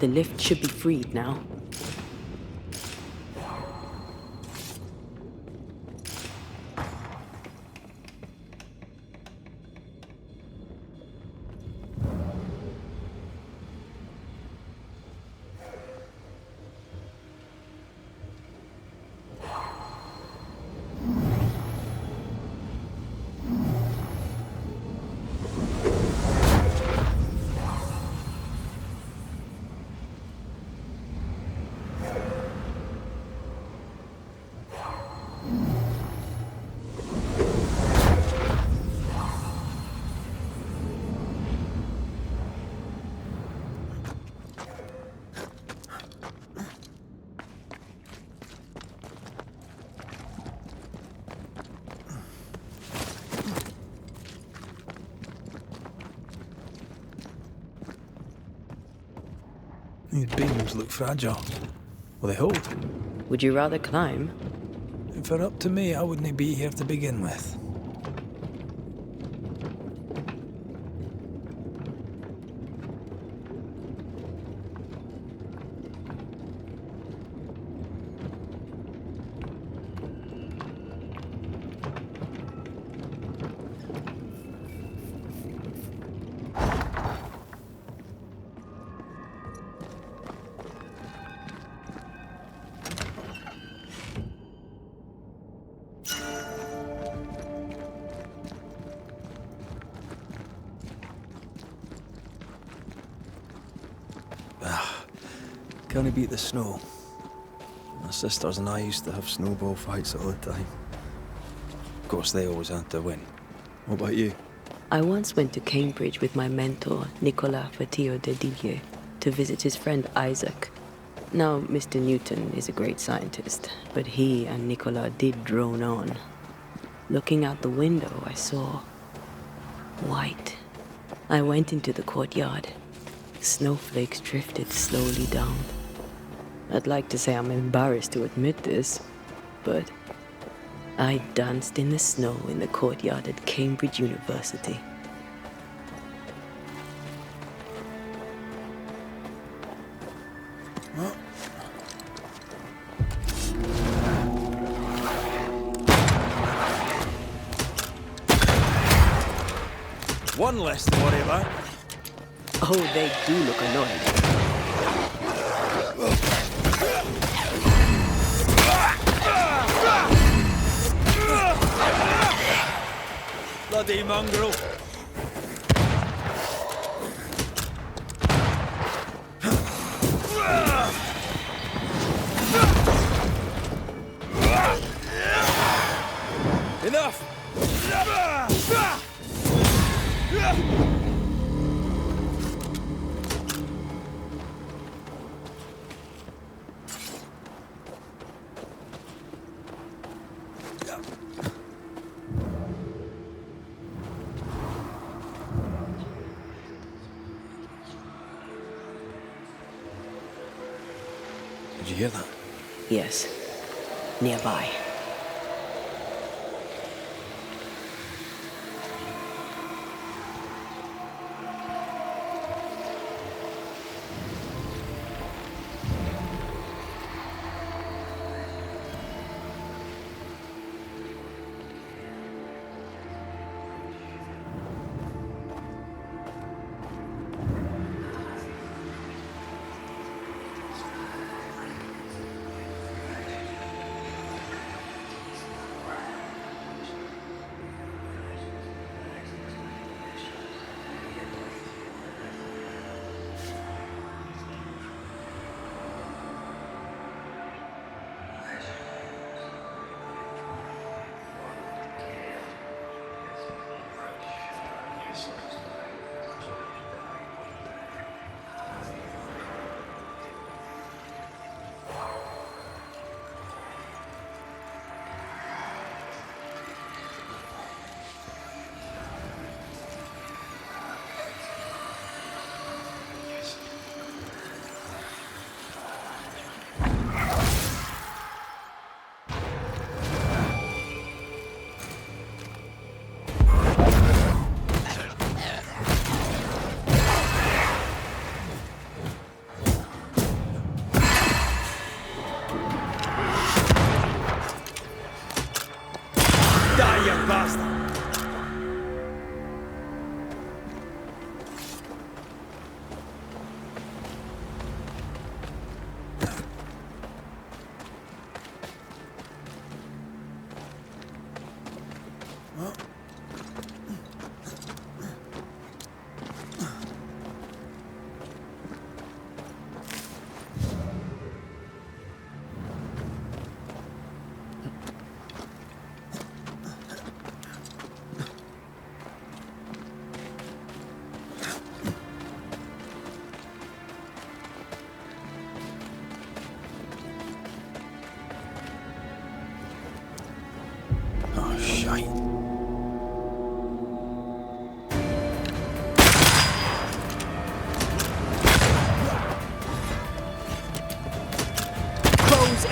The lift should be freed now. These beams look fragile. Will they hold? Would you rather climb? If it were up to me, I wouldn't be here to begin with. Can't beat the snow. My sisters and I used to have snowball fights all the time. Of course, they always had to win. What about you? I once went to Cambridge with my mentor, Nicolas Fatio de Didier, to visit his friend Isaac. Now, Mr. Newton is a great scientist, but he and Nicolas did drone on. Looking out the window, I saw white. I went into the courtyard. Snowflakes drifted slowly down. I'd like to say I'm embarrassed to admit this, but I danced in the snow in the courtyard at Cambridge University. One less to worry about. Oh, they do look annoyed. Bloody mongrel. Enough! Did you hear that? Yes, nearby.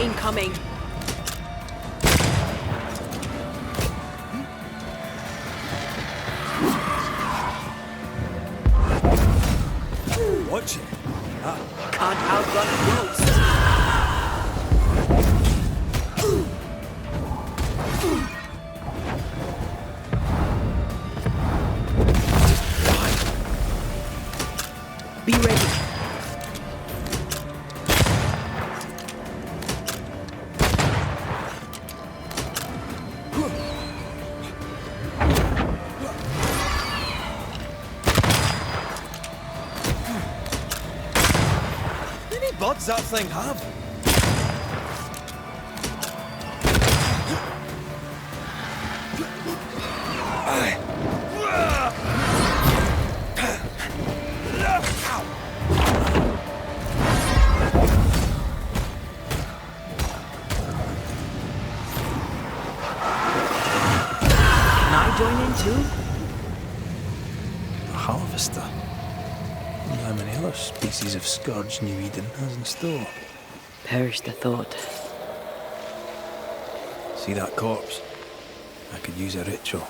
incoming. Watch it. Can't outrun ghosts. Be ready. How many buds that thing have? Can I join in too? A harvester. Wonder how many other species of scourge New Eden has in store. Perish the thought. See that corpse? I could use a ritual.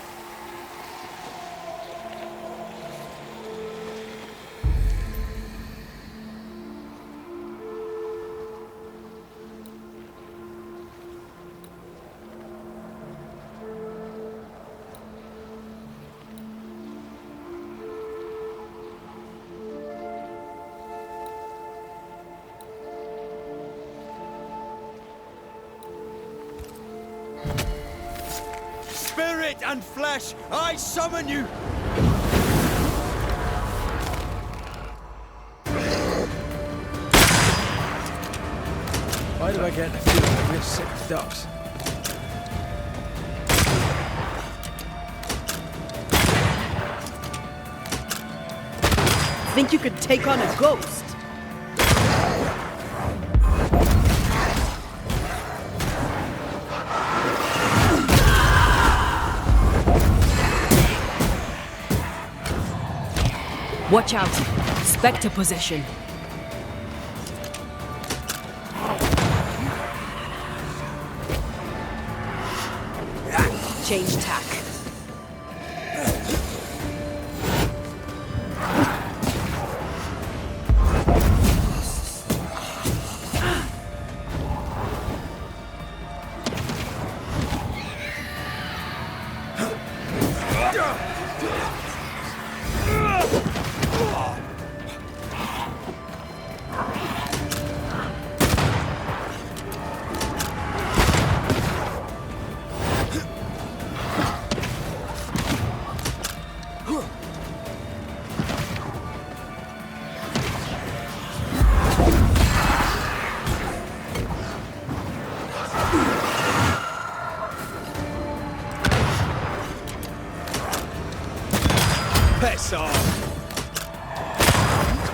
Spirit and flesh, I summon you! Why do I get the feeling that we're sick ducks? Think you could take on a ghost? Watch out! Spectre possession. Change tack. Piss off!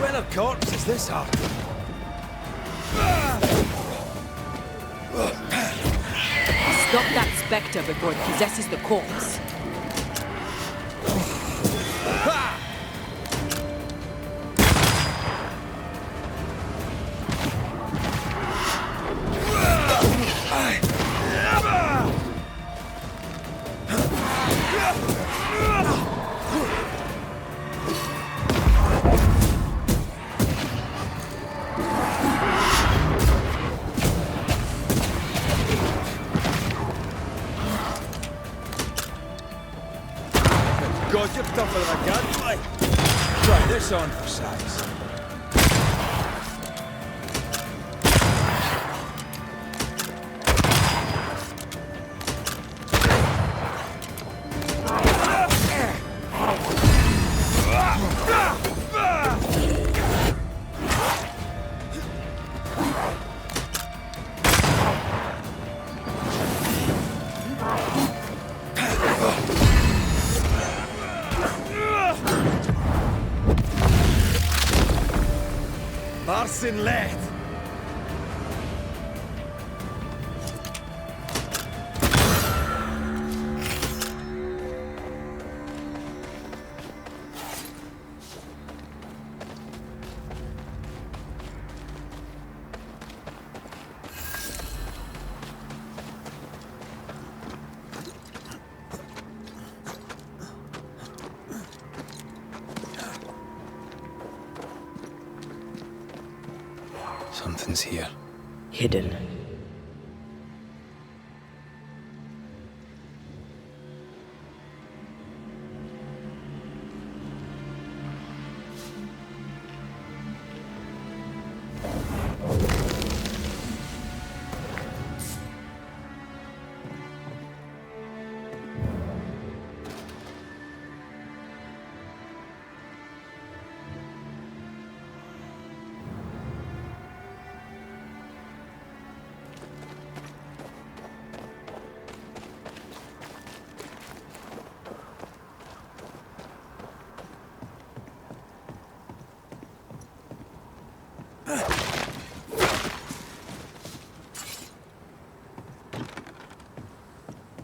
When of corpse is this hard? Stop that spectre before it possesses the corpse. God, you're tougher than a gadfly. Try this on for size. Marcin led. Something's here. Hidden.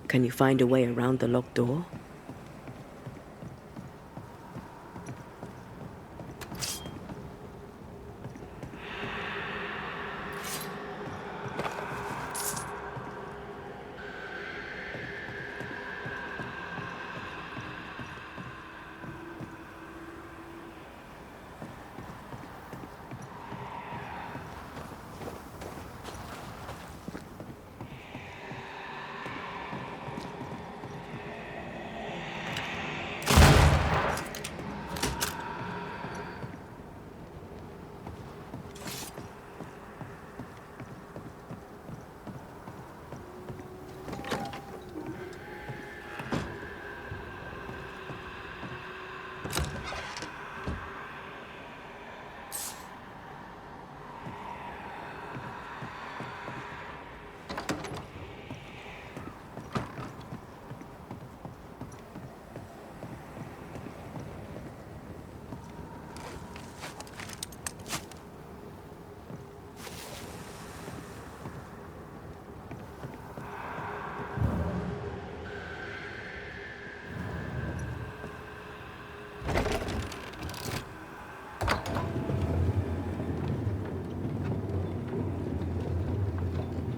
Can you find a way around the locked door?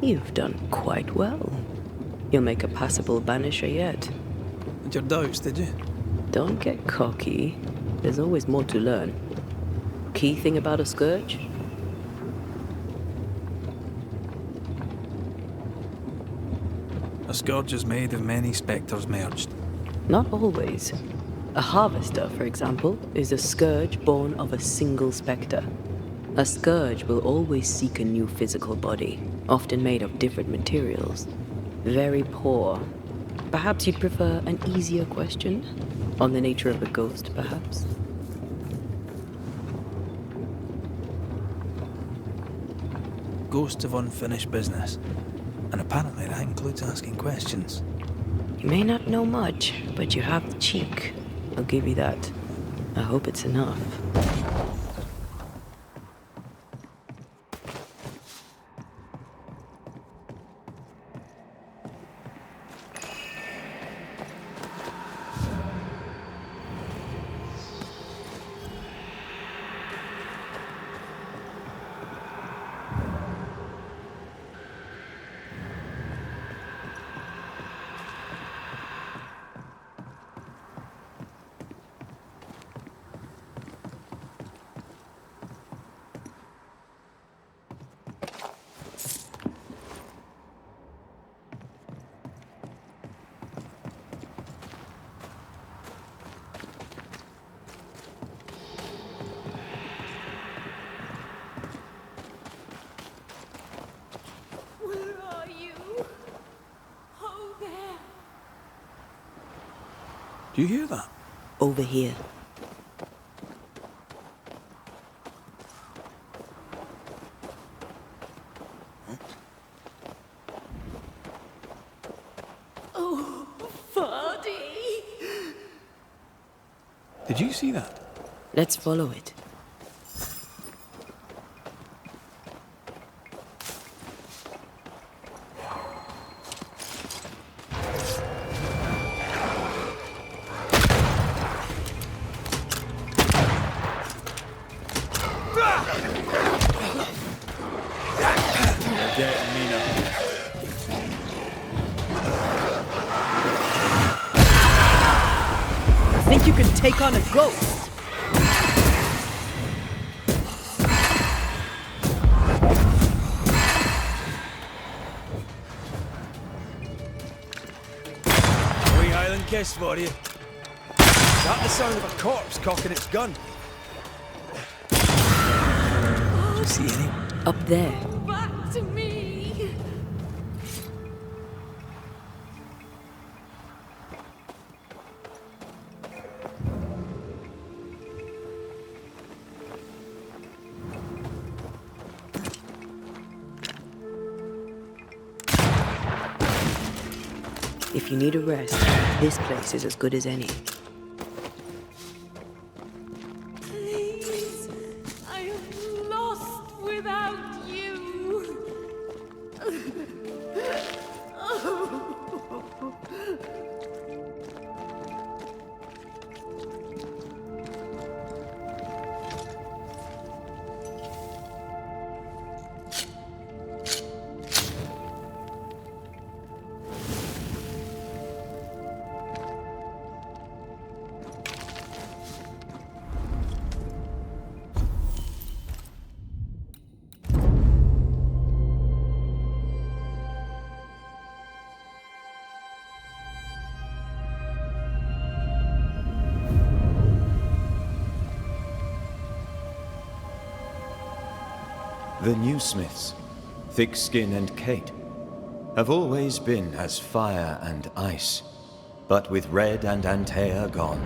You've done quite well. You'll make a passable Banisher yet. Had your doubts, did you? Don't get cocky. There's always more to learn. Key thing about a scourge? A scourge is made of many spectres merged. Not always. A harvester, for example, is a scourge born of a single spectre. A scourge will always seek a new physical body, often made of different materials. Very poor. Perhaps you'd prefer an easier question? On the nature of a ghost, perhaps? Ghosts of unfinished business. And apparently that includes asking questions. You may not know much, but you have the cheek. I'll give you that. I hope it's enough. Do you hear that? Over here. Oh, Vardy! Did you see that? Let's follow it. Think you can take on a ghost? kiss for you. That the sound of a corpse cocking its gun. See any? Up there. Back to me! If you need a rest, this place is as good as any. Please, I am lost without you. The new Smiths, Thickskin and Kate, have always been as fire and ice, but with Red and Antea gone,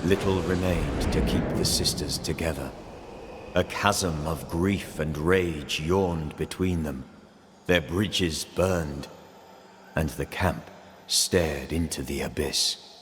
little remained to keep the sisters together. A chasm of grief and rage yawned between them, their bridges burned, and the camp stared into the abyss.